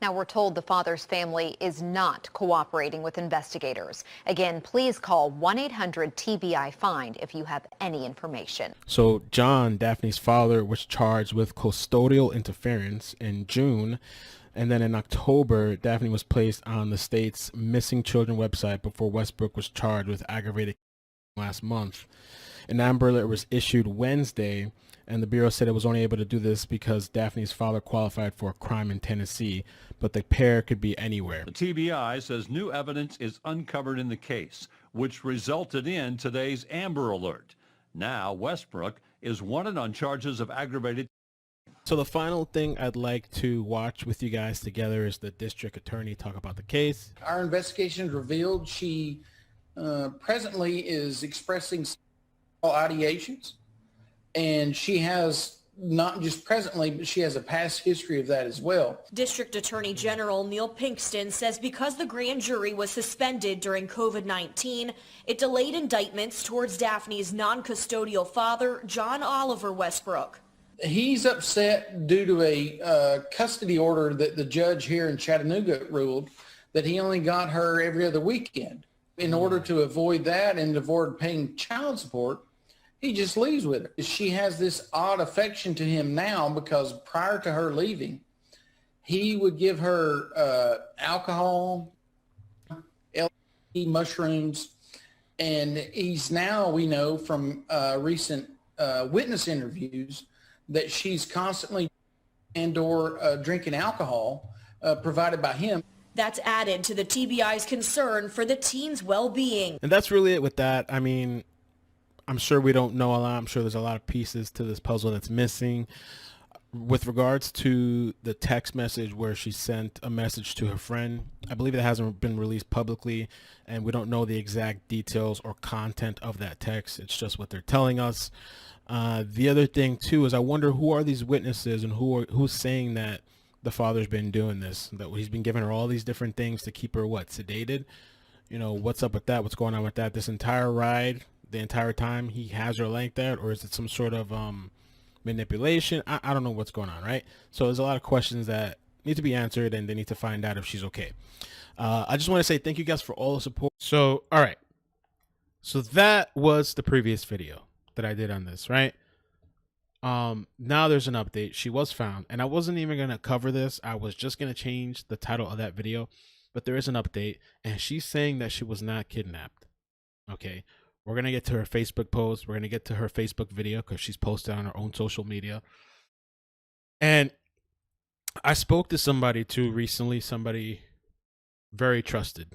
Now, we're told the father's family is not cooperating with investigators. Again, please call 1-800-TBI-FIND if you have any information. So John, Daphne's father, was charged with custodial interference in June. And then in October, Daphne was placed on the state's missing children website before Westbrook was charged with aggravated last month. An Amber Alert was issued Wednesday, and the Bureau said it was only able to do this because Daphne's father qualified for a crime in Tennessee, but the pair could be anywhere. The TBI says new evidence is uncovered in the case, which resulted in today's Amber Alert. Now Westbrook is wanted on charges of aggravated. So the final thing I'd like to watch with you guys together is the district attorney talk about the case. Our investigations revealed she presently is expressing ideations, and she has not just presently, but she has a past history of that as well. District Attorney General Neil Pinkston says because the grand jury was suspended during COVID-19, it delayed indictments towards Daphne's non-custodial father, John Oliver Westbrook. He's upset due to a custody order that the judge here in Chattanooga ruled that he only got her every other weekend. In order to avoid that and avoid paying child support, he just leaves with her. She has this odd affection to him now because prior to her leaving, he would give her alcohol, LSD, mushrooms, and he's now, we know from recent witness interviews, that she's constantly and/or drinking alcohol provided by him. That's added to the TBI's concern for the teen's well-being. And that's really it with that. I mean, I'm sure we don't know a lot. I'm sure there's a lot of pieces to this puzzle that's missing. With regards to the text message where she sent a message to her friend, I believe it hasn't been released publicly, and we don't know the exact details or content of that text. It's just what they're telling us. The other thing, too, is I wonder who are these witnesses and who's saying that the father's been doing this, that he's been giving her all these different things to keep her, sedated? You know, what's up with that? What's going on with that? This entire ride, the entire time he has her like that, or is it some sort of manipulation? I don't know what's going on, right? So there's a lot of questions that need to be answered, and they need to find out if she's okay. I just want to say thank you guys for all the support. So, all right. So that was the previous video that I did on this, right? Now there's an update. She was found, and I wasn't even going to cover this. I was just going to change the title of that video, but there is an update, and she's saying that she was not kidnapped. Okay. We're going to get to her Facebook post. We're going to get to her Facebook video because she's posted on her own social media. And I spoke to somebody too recently, somebody very trusted,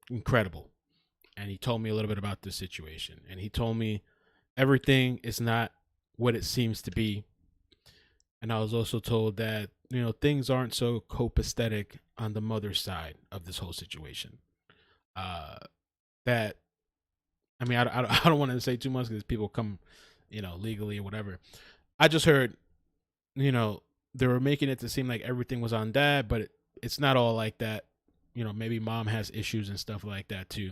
incredible. And he told me a little bit about this situation. And he told me everything is not what it seems to be. And I was also told that, things aren't so copacetic on the mother's side of this whole situation. That, I mean, I don't want to say too much because people come, legally or whatever. I just heard, they were making it to seem like everything was on dad, but it's not all like that. Maybe mom has issues and stuff like that too.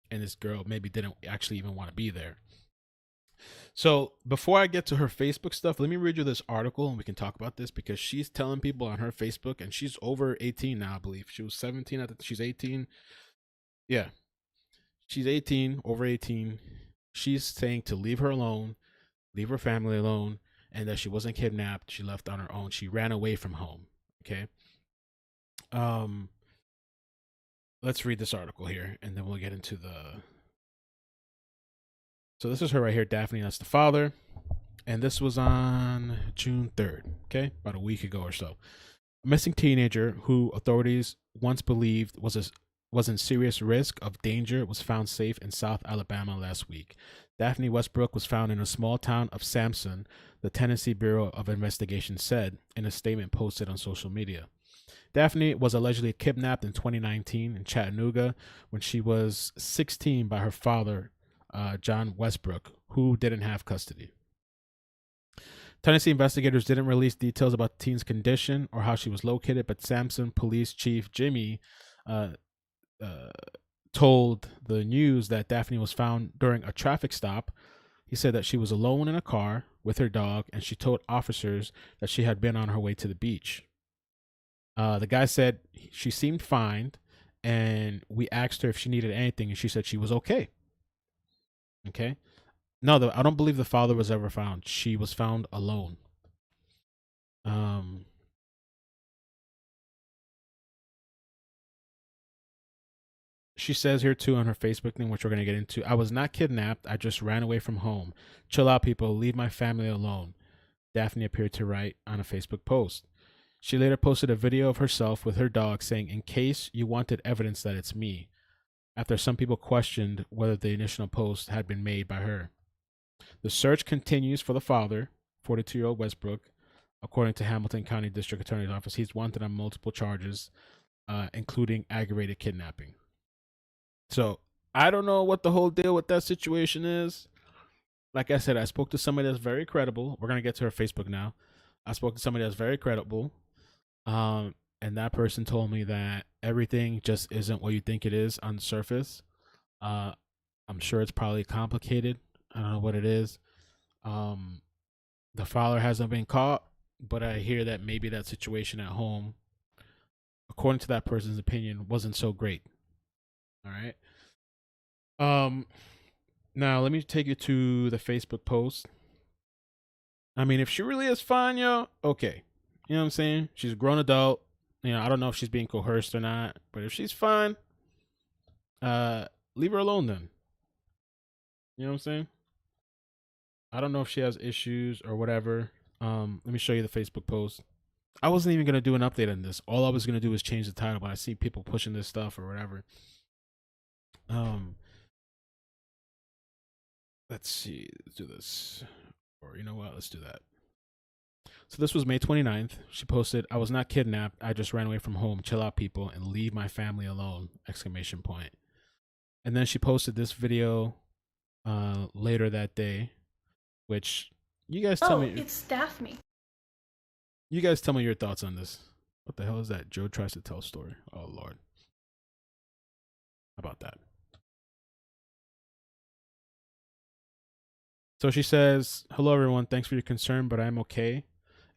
And this girl maybe didn't actually even want to be there. So before I get to her Facebook stuff, let me read you this article and we can talk about this, because she's telling people on her Facebook, and she's over 18 now, I believe. She was 17. She's 18. Yeah. She's 18, over 18. She's saying to leave her alone, leave her family alone, and that she wasn't kidnapped. She left on her own. She ran away from home. Okay. Let's read this article here, and then we'll get into the... So this is her right here, Daphne. That's the father. And this was on June 3rd, okay? About a week ago or so. A missing teenager who authorities once believed was in serious risk of danger was found safe in South Alabama last week. Daphne Westbrook was found in a small town of Sampson, the Tennessee Bureau of Investigation said in a statement posted on social media. Daphne was allegedly kidnapped in 2019 in Chattanooga when she was 16 by her father, John Westbrook, who didn't have custody. Tennessee investigators didn't release details about the teen's condition or how she was located, but Sampson Police Chief Jimmy told the news that Daphne was found during a traffic stop. He said that she was alone in a car with her dog, and she told officers that she had been on her way to the beach. The guy said she seemed fine, and we asked her if she needed anything, and she said she was okay. Okay. No, I don't believe the father was ever found. She was found alone. She says here too on her Facebook thing, which we're going to get into, I was not kidnapped. I just ran away from home. Chill out, people. Leave my family alone. Daphne appeared to write on a Facebook post. She later posted a video of herself with her dog saying, in case you wanted evidence that it's me, after some people questioned whether the initial post had been made by her. The search continues for the father, 42-year-old Westbrook. According to Hamilton County District Attorney's Office, he's wanted on multiple charges, including aggravated kidnapping. So I don't know what the whole deal with that situation is. Like I said, I spoke to somebody that's very credible. We're going to get to her Facebook now. I spoke to somebody that's very credible. And that person told me that everything just isn't what you think it is on the surface. I'm sure it's probably complicated. I don't know what it is. The father hasn't been caught, but I hear that maybe that situation at home, according to that person's opinion, wasn't so great. All right. Now let me take you to the Facebook post. I mean, if she really is fine, okay. You know what I'm saying? She's a grown adult. I don't know if she's being coerced or not, but if she's fine, leave her alone then. You know what I'm saying? I don't know if she has issues or whatever. Let me show you the Facebook post. I wasn't even going to do an update on this. All I was going to do was change the title, but I see people pushing this stuff or whatever. Let's see. Let's do this. Or you know what? Let's do that. So this was May 29th. She posted, I was not kidnapped. I just ran away from home. Chill out, people, and leave my family alone. ! And then she posted this video later that day, which you guys tell me. It's Daphne. You guys tell me your thoughts on this. What the hell is that? Joe tries to tell a story. Oh, Lord. How about that? So she says, hello, everyone. Thanks for your concern, but I'm okay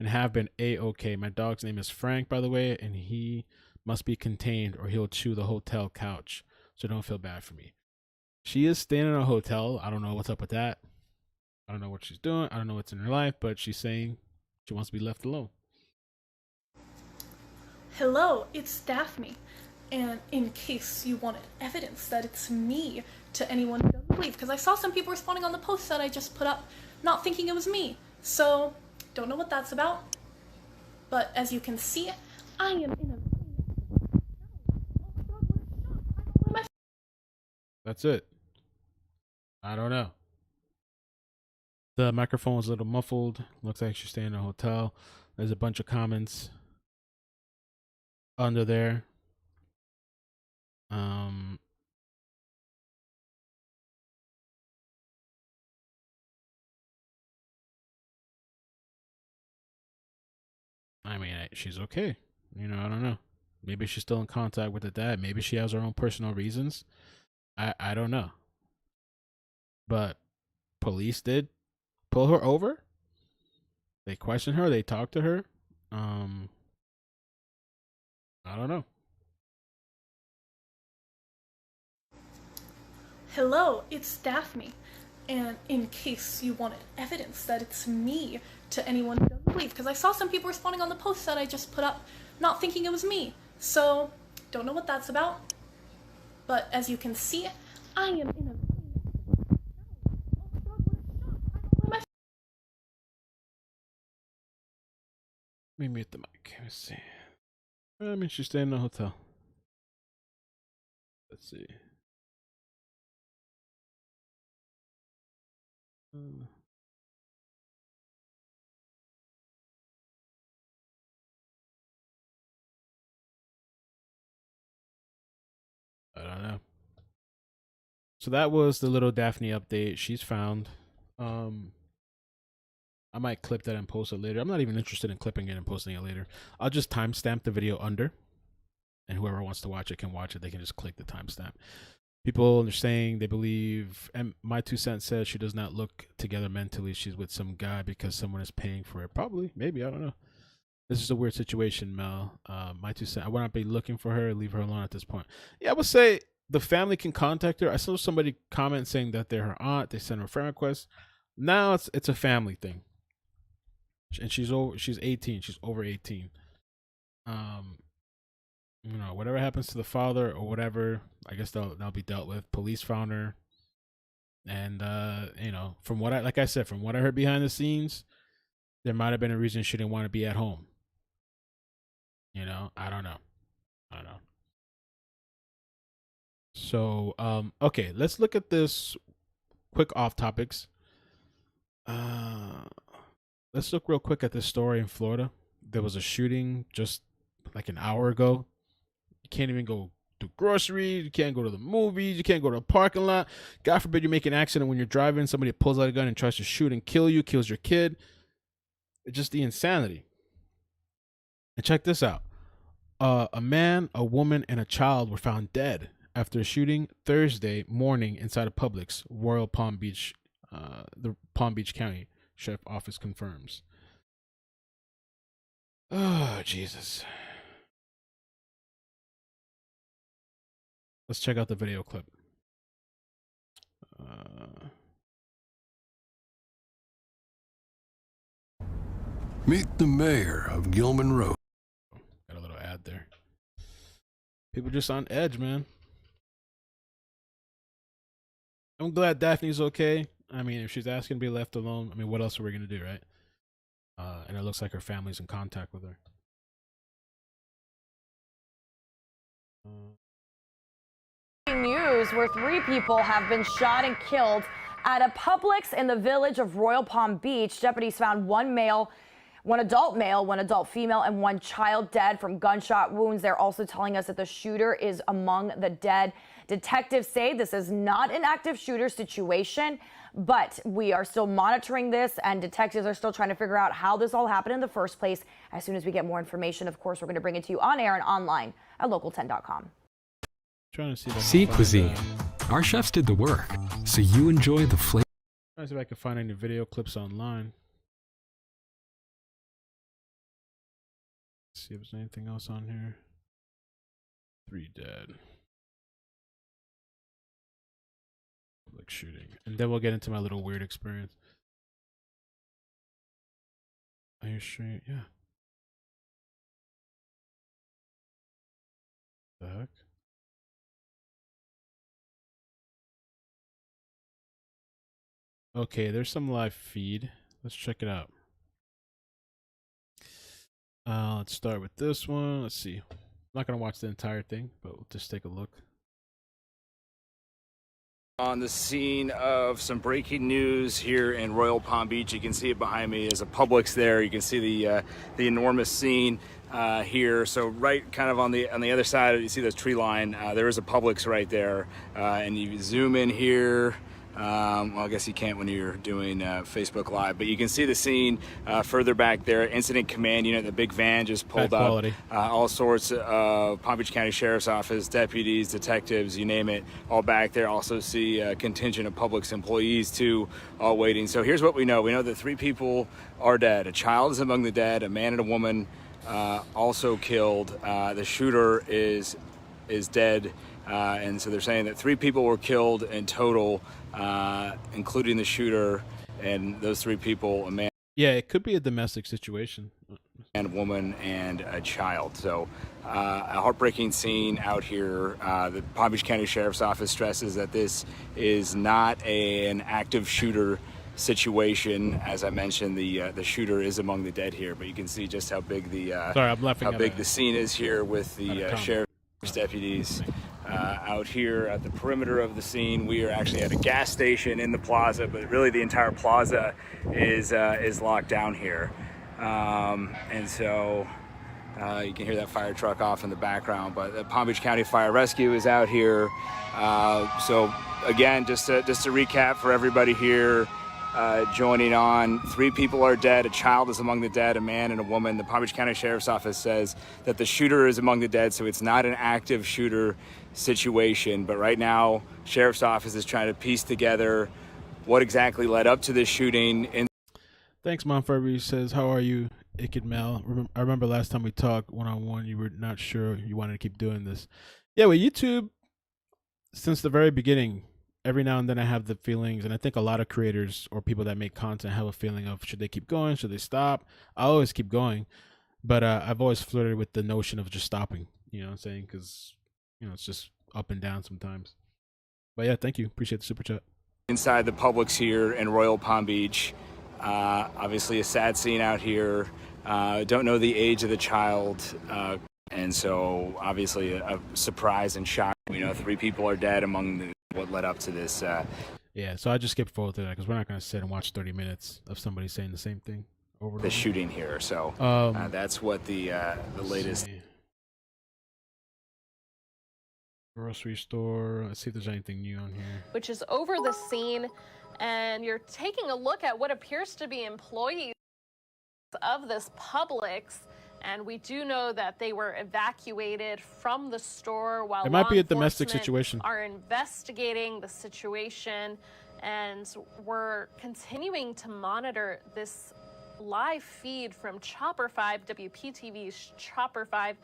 and have been A-okay. My dog's name is Frank, by the way, and he must be contained or he'll chew the hotel couch. So don't feel bad for me. She is staying in a hotel. I don't know what's up with that. I don't know what she's doing. I don't know what's in her life, but she's saying she wants to be left alone. Hello, it's Daphne. And in case you wanted evidence that it's me to anyone who doesn't believe, because I saw some people responding on the post that I just put up, not thinking it was me. So, don't know what that's about. But as you can see, I am in a... That's it. I don't know. The microphone was a little muffled. Looks like she's staying in a hotel. There's a bunch of comments under there. I mean, she's okay. You know, I don't know. Maybe she's still in contact with the dad. Maybe she has her own personal reasons. I don't know. But police did pull her over. They questioned her. They talked to her. I don't know. Hello, it's Daphne. And in case you wanted evidence that it's me to anyone who doesn't believe, because I saw some people responding on the post that I just put up, not thinking it was me. So, don't know what that's about. But as you can see, I am in a... Let me mute the mic. Let's see. I mean, she's staying in a hotel. Let's see. I don't know. So that was the little Daphne update. She's found. I might clip that and post it later. I'm not even interested in clipping it and posting it later. I'll just timestamp the video under, and whoever wants to watch it can watch it. They can just click the timestamp. People are saying they believe, and my 2 cents says she does not look together mentally. She's with some guy because someone is paying for it. Probably, maybe, I don't know. This is a weird situation, Mel. My 2 cents. I would not be looking for her. Leave her alone at this point. Yeah, I would say the family can contact her. I saw somebody comment saying that they're her aunt. They sent her a friend request. Now it's a family thing. And she's 18. She's over 18. You know, whatever happens to the father or whatever, I guess that'll be dealt with. Police found her, and you know, from what I heard behind the scenes, there might have been a reason she didn't want to be at home. You know, I don't know. So, okay, let's look at this quick off topics. Let's look real quick at this story in Florida. There was a shooting just like an hour ago. You can't even go to groceries. You can't go to the movies. You can't go to a parking lot. God forbid you make an accident when you're driving. Somebody pulls out a gun and tries to shoot and kill you, kills your kid. It's just the insanity. And check this out. A man, a woman, and a child were found dead after a shooting Thursday morning inside of Publix, Royal Palm Beach, the Palm Beach County Sheriff Office confirms. Oh, Jesus. Let's check out the video clip. Meet the mayor of Gilman Road. Got a little ad there. People just on edge, man. I'm glad Daphne's okay. I mean, if she's asking to be left alone, I mean, what else are we going to do, right? And it looks like her family's in contact with her. News where 3 people have been shot and killed at a Publix in the village of Royal Palm Beach. Deputies found one adult male, one adult female, and one child dead from gunshot wounds. They're also telling us that the shooter is among the dead. Detectives say this is not an active shooter situation, but we are still monitoring this, and detectives are still trying to figure out how this all happened in the first place. As soon as we get more information, of course, we're going to bring it to you on air and online at local10.com. Trying to see Sea Cuisine. Our chefs did the work, so you enjoy the flavor. Trying to see if I can find any video clips online. See if there's anything else on here. 3 dead. Public shooting. And then we'll get into my little weird experience. Are you straight? Yeah. The heck? Okay, there's some live feed. Let's check it out. Let's start with this one. Let's see. I'm not going to watch the entire thing, but we'll just take a look. On the scene of some breaking news here in Royal Palm Beach. You can see it behind me is a Publix there. You can see the enormous scene here. So right kind of on the other side, you see this tree line. There is a Publix right there. And you zoom in here. Well, I guess you can't when you're doing Facebook Live, but you can see the scene further back there. Incident Command Unit, the big van just pulled up. All sorts of Palm Beach County Sheriff's Office, deputies, detectives, you name it, all back there. Also see a contingent of Publix employees too, all waiting. So here's what we know. We know that 3 people are dead. A child is among the dead. A man and a woman also killed. The shooter is dead. And so they're saying that 3 people were killed in total, including the shooter, and those 3 people, a man. Yeah, it could be a domestic situation. And a woman and a child. So a heartbreaking scene out here. The Palm Beach County Sheriff's Office stresses that this is not an active shooter situation. As I mentioned, the shooter is among the dead here, but you can see just how big the scene is here with the sheriff's deputies. Out here at the perimeter of the scene. We are actually at a gas station in the plaza, but really the entire plaza is locked down here. And so you can hear that fire truck off in the background, but the Palm Beach County Fire Rescue is out here. So again, just to recap for everybody here, joining on, 3 people are dead. A child is among the dead, a man and a woman. The Palm Beach County Sheriff's Office says that the shooter is among the dead, so it's not an active shooter situation. But right now, Sheriff's Office is trying to piece together what exactly led up to this shooting. Thanks, Mom Furby says, how are you, iCkEdMeL? I remember last time we talked one-on-one, you were not sure you wanted to keep doing this. Yeah, with YouTube, since the very beginning, every now and then I have the feelings, and I think a lot of creators or people that make content have a feeling of, should they keep going? Should they stop? I always keep going, but I've always flirted with the notion of just stopping, you know what I'm saying? Because, you know, it's just up and down sometimes. But yeah, thank you. Appreciate the super chat. Inside the Publix here in Royal Palm Beach. Obviously a sad scene out here. Don't know the age of the child. And so obviously a surprise and shock. We know 3 people are dead among what led up to this. Yeah, so I just skipped forward to that because we're not going to sit and watch 30 minutes of somebody saying the same thing over the shooting here. So that's what the latest. Grocery store. Let's see if there's anything new on here. Which is over the scene, and you're taking a look at what appears to be employees of this Publix. And we do know that they were evacuated from the store while it might be a domestic situation. Are investigating the situation, and we're continuing to monitor this live feed from Chopper 5, WPTV's Chopper 5.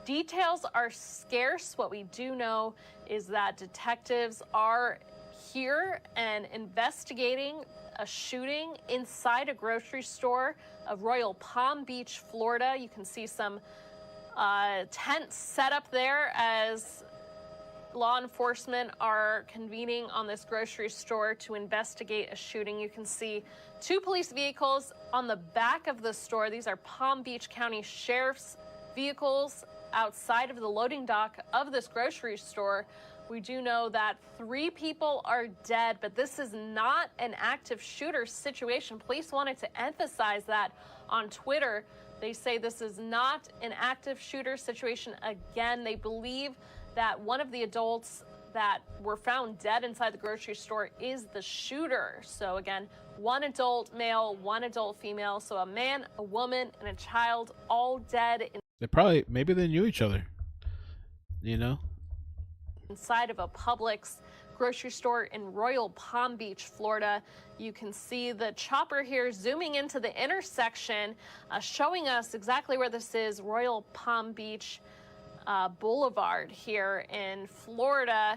Details are scarce. What we do know is that detectives are here and investigating a shooting inside a grocery store of Royal Palm Beach, Florida. You can see some tents set up there as law enforcement are convening on this grocery store to investigate a shooting. You can see 2 police vehicles on the back of the store. These are Palm Beach County Sheriff's vehicles outside of the loading dock of this grocery store. We do know that 3 people are dead, but this is not an active shooter situation. Police wanted to emphasize that on Twitter. They say this is not an active shooter situation. Again, they believe that one of the adults that were found dead inside the grocery store is the shooter. So again, 1 adult male, 1 adult female. So a man, a woman, and a child all dead. Maybe they knew each other, you know? Inside of a Publix grocery store in Royal Palm Beach, Florida. You can see the chopper here zooming into the intersection, showing us exactly where this is, Royal Palm Beach Boulevard here in Florida.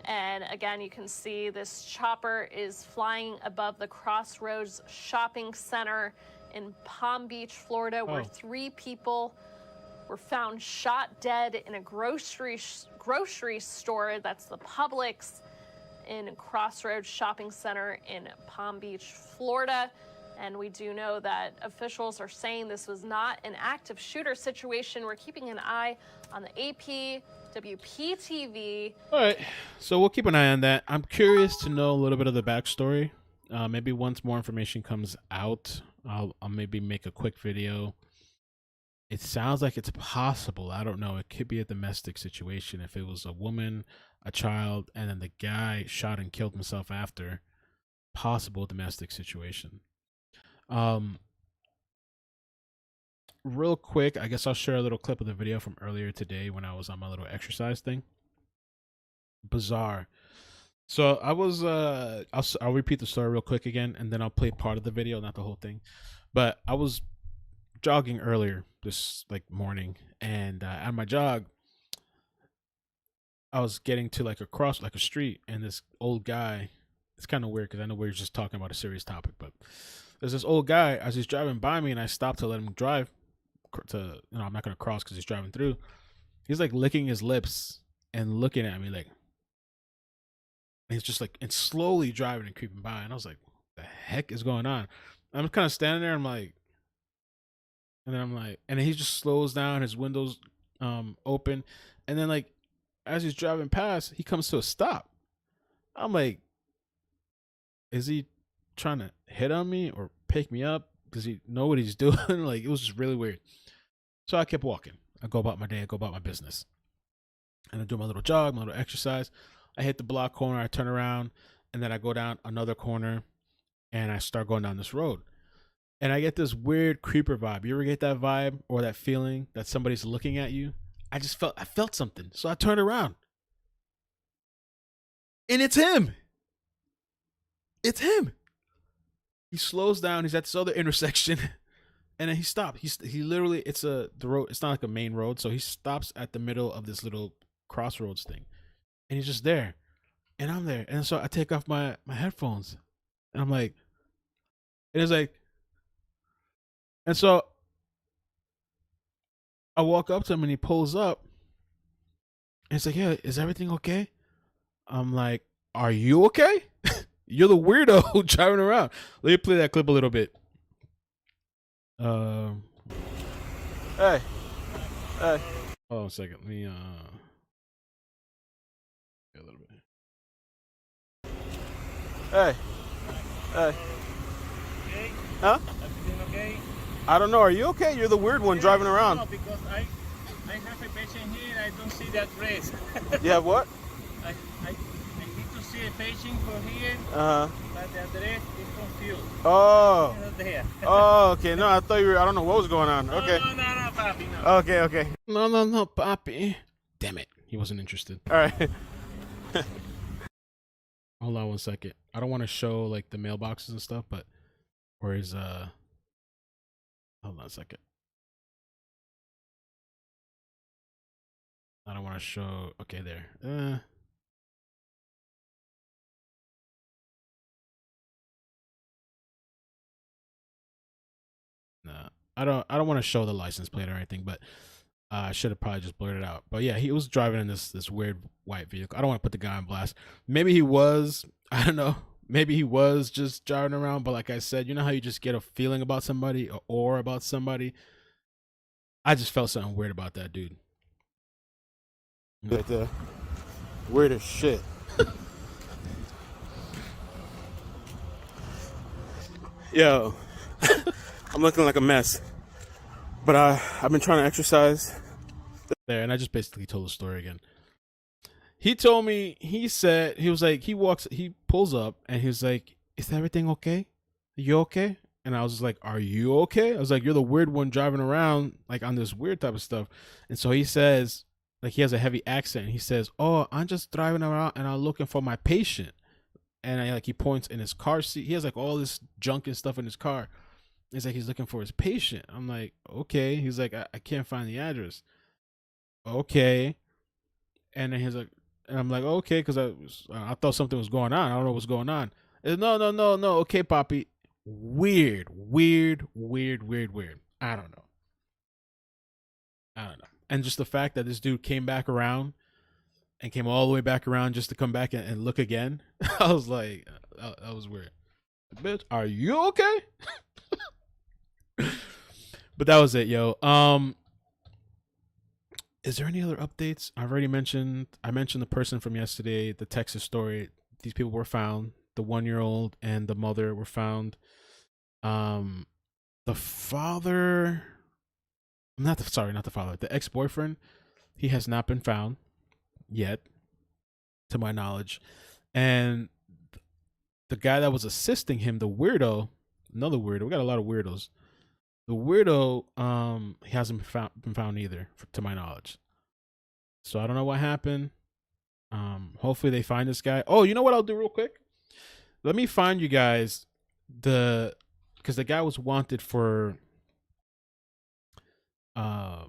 And again, you can see this chopper is flying above the Crossroads Shopping Center in Palm Beach, Florida, where 3 people were found shot dead in a grocery store. That's the Publix in Crossroads Shopping Center in Palm Beach, Florida. And we do know that officials are saying this was not an active shooter situation. We're keeping an eye on the AP WPTV. All right, so we'll keep an eye on that. I'm curious to know a little bit of the backstory. Maybe once more information comes out, I'll maybe make a quick video. It sounds like it's possible. I don't know. It could be a domestic situation. If it was a woman, a child, and then the guy shot and killed himself after, possible domestic situation. Real quick, I guess I'll share a little clip of the video from earlier today when I was on my little exercise thing. Bizarre. So I was, I'll repeat the story real quick again, and then I'll play part of the video, not the whole thing. But I was jogging earlier this morning, and on my jog, I was getting to like a street, and this old guy. It's kind of weird because I know we're just talking about a serious topic, but there's this old guy as he's driving by me, and I stopped to let him drive. I'm not gonna cross because he's driving through. He's like licking his lips and looking at me like. He's just like and slowly driving and creeping by, and I was like, "What the heck is going on?" I'm kind of standing there. I'm like, and then he just slows down. His windows open, and then like as he's driving past, he comes to a stop. I'm like, is he trying to hit on me or pick me up? Does he know what he's doing? Like, it was just really weird. So I kept walking. I go about my day. I go about my business, and I do my little jog, my little exercise. I hit the block corner, I turn around, and then I go down another corner, and I start going down this road. And I get this weird creeper vibe. You ever get that vibe or that feeling that somebody's looking at you? I felt something. So I turned around. And it's him. It's him. He slows down. He's at this other intersection, and then he stopped. He literally, it's the road. It's not like a main road, so he stops at the middle of this little crossroads thing. And he's just there, and I'm there, and so I take off my headphones, and I'm like, and it's like, and so I walk up to him, and he pulls up, and it's like, "Yeah, is everything okay?" I'm like, "Are you okay? You're the weirdo driving around." Let me play that clip a little bit. Hey, hold on a second. Let me a little bit. Hey. Okay. Huh? Everything okay? I don't know. Are you okay? You're the weird one driving around. No, because I have a patient here. I don't see the address. You have what? I need to see a patient for here. Uh-huh. But the address is confused. Oh. It's not there. Oh, okay. No, I thought you were. I don't know what was going on. Okay. No, papi, no. Okay. No, papi. Damn it. He wasn't interested. All right. Hold on one second. I don't want to show like the mailboxes and stuff, but where is hold on a second. I don't want to show. Okay, there. Nah, I don't want to show the license plate or anything, but I should have probably just blurred it out. But yeah, he was driving in this weird white vehicle. I don't want to put the guy on blast. Maybe he was. I don't know. Maybe he was just driving around. But like I said, you know how you just get a feeling about somebody or about somebody? I just felt something weird about that dude. Right there. Weird as shit. Yo. I'm looking like a mess. But I've been trying to exercise there, and I just basically told the story again. He told me, he was like, he pulls up, and he was like, "Is everything okay? Are you okay?" And I was just like, "Are you okay?" I was like, "You're the weird one driving around, like, on this weird type of stuff." And so he says, like, he has a heavy accent. He says, "Oh, I'm just driving around, and I'm looking for my patient." And he points in his car seat. He has, like, all this junk and stuff in his car. He's like, he's looking for his patient. I'm like, okay. He's like, I can't find the address. Okay. And then he's like, and I'm like, okay, because I thought something was going on. I don't know what's going on. No. Okay, Poppy. Weird. I don't know. And just the fact that this dude came back around and came all the way back around just to come back and look again. I was like, that was weird. Bitch, are you okay? But that was it, yo. Is there any other updates? I mentioned the person from yesterday, the Texas story. These people were found. The 1-year-old and the mother were found. The father, not the father, the ex-boyfriend, he has not been found yet, to my knowledge. And the guy that was assisting him, the weirdo, another weirdo. We got a lot of weirdos. The weirdo, he hasn't been found either, to my knowledge. So I don't know what happened. Hopefully they find this guy. Oh, you know what I'll do real quick? Let me find you guys because the guy was wanted for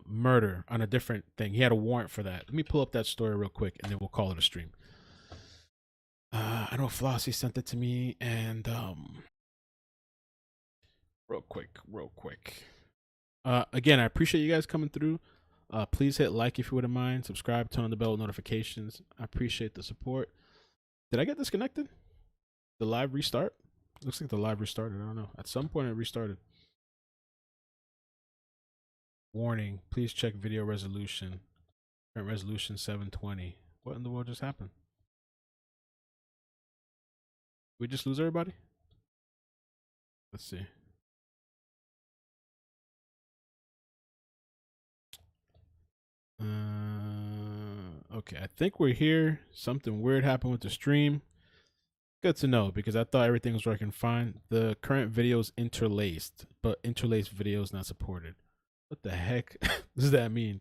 murder on a different thing. He had a warrant for that. Let me pull up that story real quick, and then we'll call it a stream. I know Flossie sent it to me, and real quick. Again, I appreciate you guys coming through. Please hit like if you wouldn't mind. Subscribe, turn on the bell with notifications. I appreciate the support. Did I get disconnected? The live restart? Looks like the live restarted. I don't know. At some point it restarted. Warning, please check video resolution. Current resolution 720. What in the world just happened? We just lose everybody? Let's see. Okay, I think we're here. Something weird happened with the stream. Good to know, because I thought everything was working fine. The current video is interlaced, but interlaced video is not supported. What the heck does that mean?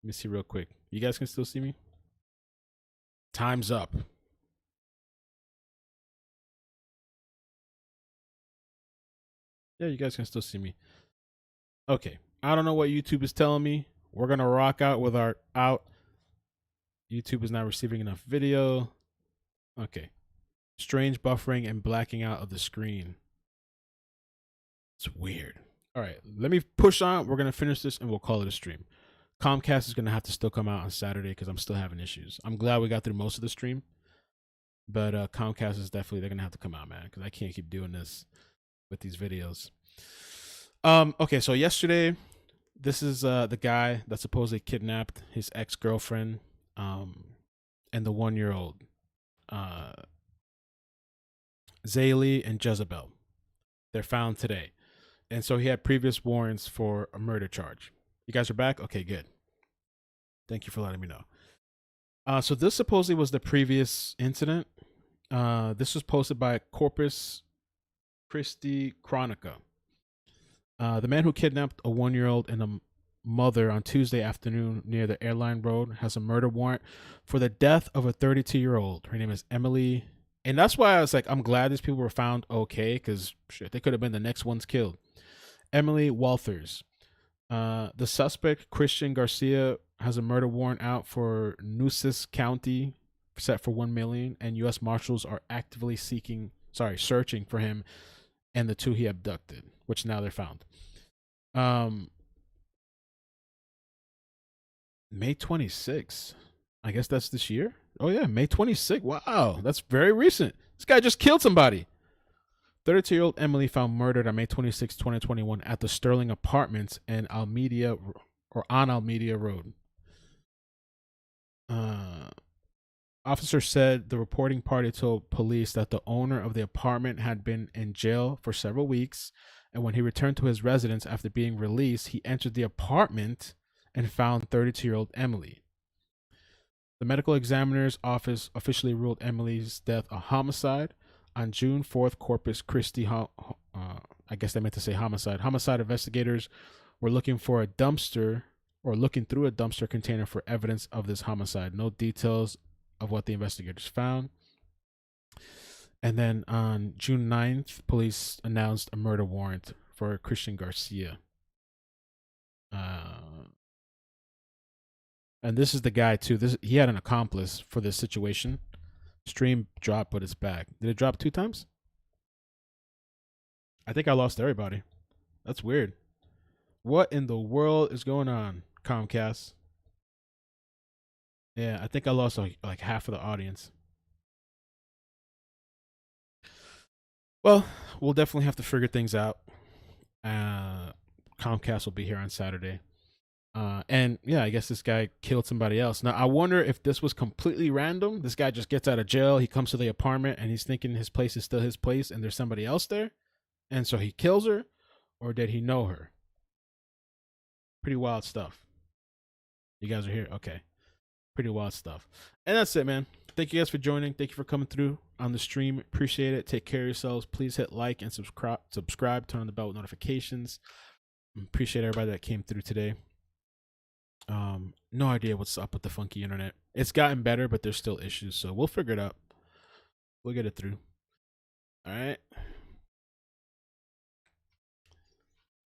Let me see real quick. You guys can still see me? Time's up. Yeah, you guys can still see me. Okay. I don't know what YouTube is telling me. We're going to rock out with our out. YouTube is not receiving enough video. Okay. Strange buffering and blacking out of the screen. It's weird. All right. Let me push on. We're going to finish this and we'll call it a stream. Comcast is going to have to still come out on Saturday because I'm still having issues. I'm glad we got through most of the stream. But Comcast is definitely, they're going to have to come out, man, because I can't keep doing this with these videos. Okay, so yesterday, this is the guy that supposedly kidnapped his ex-girlfriend and the 1-year-old, Zaylee and Jezebel. They're found today. And so he had previous warrants for a murder charge. You guys are back? Okay, good. Thank you for letting me know. So this supposedly was the previous incident. This was posted by Corpus Christi Chronica. The man who kidnapped a 1-year-old and a mother on Tuesday afternoon near the airline road has a murder warrant for the death of a 32-year-old. Her name is Emily. And that's why I was like, I'm glad these people were found okay, because shit, they could have been the next ones killed. Emily Walters. The suspect, Christian Garcia, has a murder warrant out for Nueces County set for $1 million, and U.S. Marshals are actively searching for him and the 2 he abducted, which now they're found. May 26th. I guess that's this year. Oh yeah, May 26th. Wow, that's very recent. This guy just killed somebody. 32-year-old Emily found murdered on May 26, 2021 at the Sterling Apartments in Alameda Road. Officer said the reporting party told police that the owner of the apartment had been in jail for several weeks, and when he returned to his residence after being released, he entered the apartment and found 32-year-old Emily. The medical examiner's office officially ruled Emily's death a homicide. On June 4th, Corpus Christi, I guess they meant to say homicide. Homicide investigators were looking through a dumpster container for evidence of this homicide. No details of what the investigators found. And then on June 9th, police announced a murder warrant for Christian Garcia. And this is the guy too. He had an accomplice for this situation. Stream dropped, but it's back. Did it drop 2 times? I think I lost everybody. That's weird. What in the world is going on, Comcast? Yeah, I think I lost like half of the audience. Well, we'll definitely have to figure things out. Comcast will be here on Saturday. And yeah, I guess this guy killed somebody else. Now I wonder if this was completely random. This guy just gets out of jail, he comes to the apartment, and he's thinking his place is still his place, and there's somebody else there, and so he kills her, or did he know her? Pretty wild stuff. You guys are here, okay? Pretty wild stuff. And that's it, man. Thank you guys for joining. Thank you for coming through on the stream. Appreciate it. Take care of yourselves. Please hit like and subscribe. Turn on the bell with notifications. Appreciate everybody that came through today. No idea what's up with the funky internet. It's gotten better, but there's still issues, so we'll figure it out. We'll get it through. All right.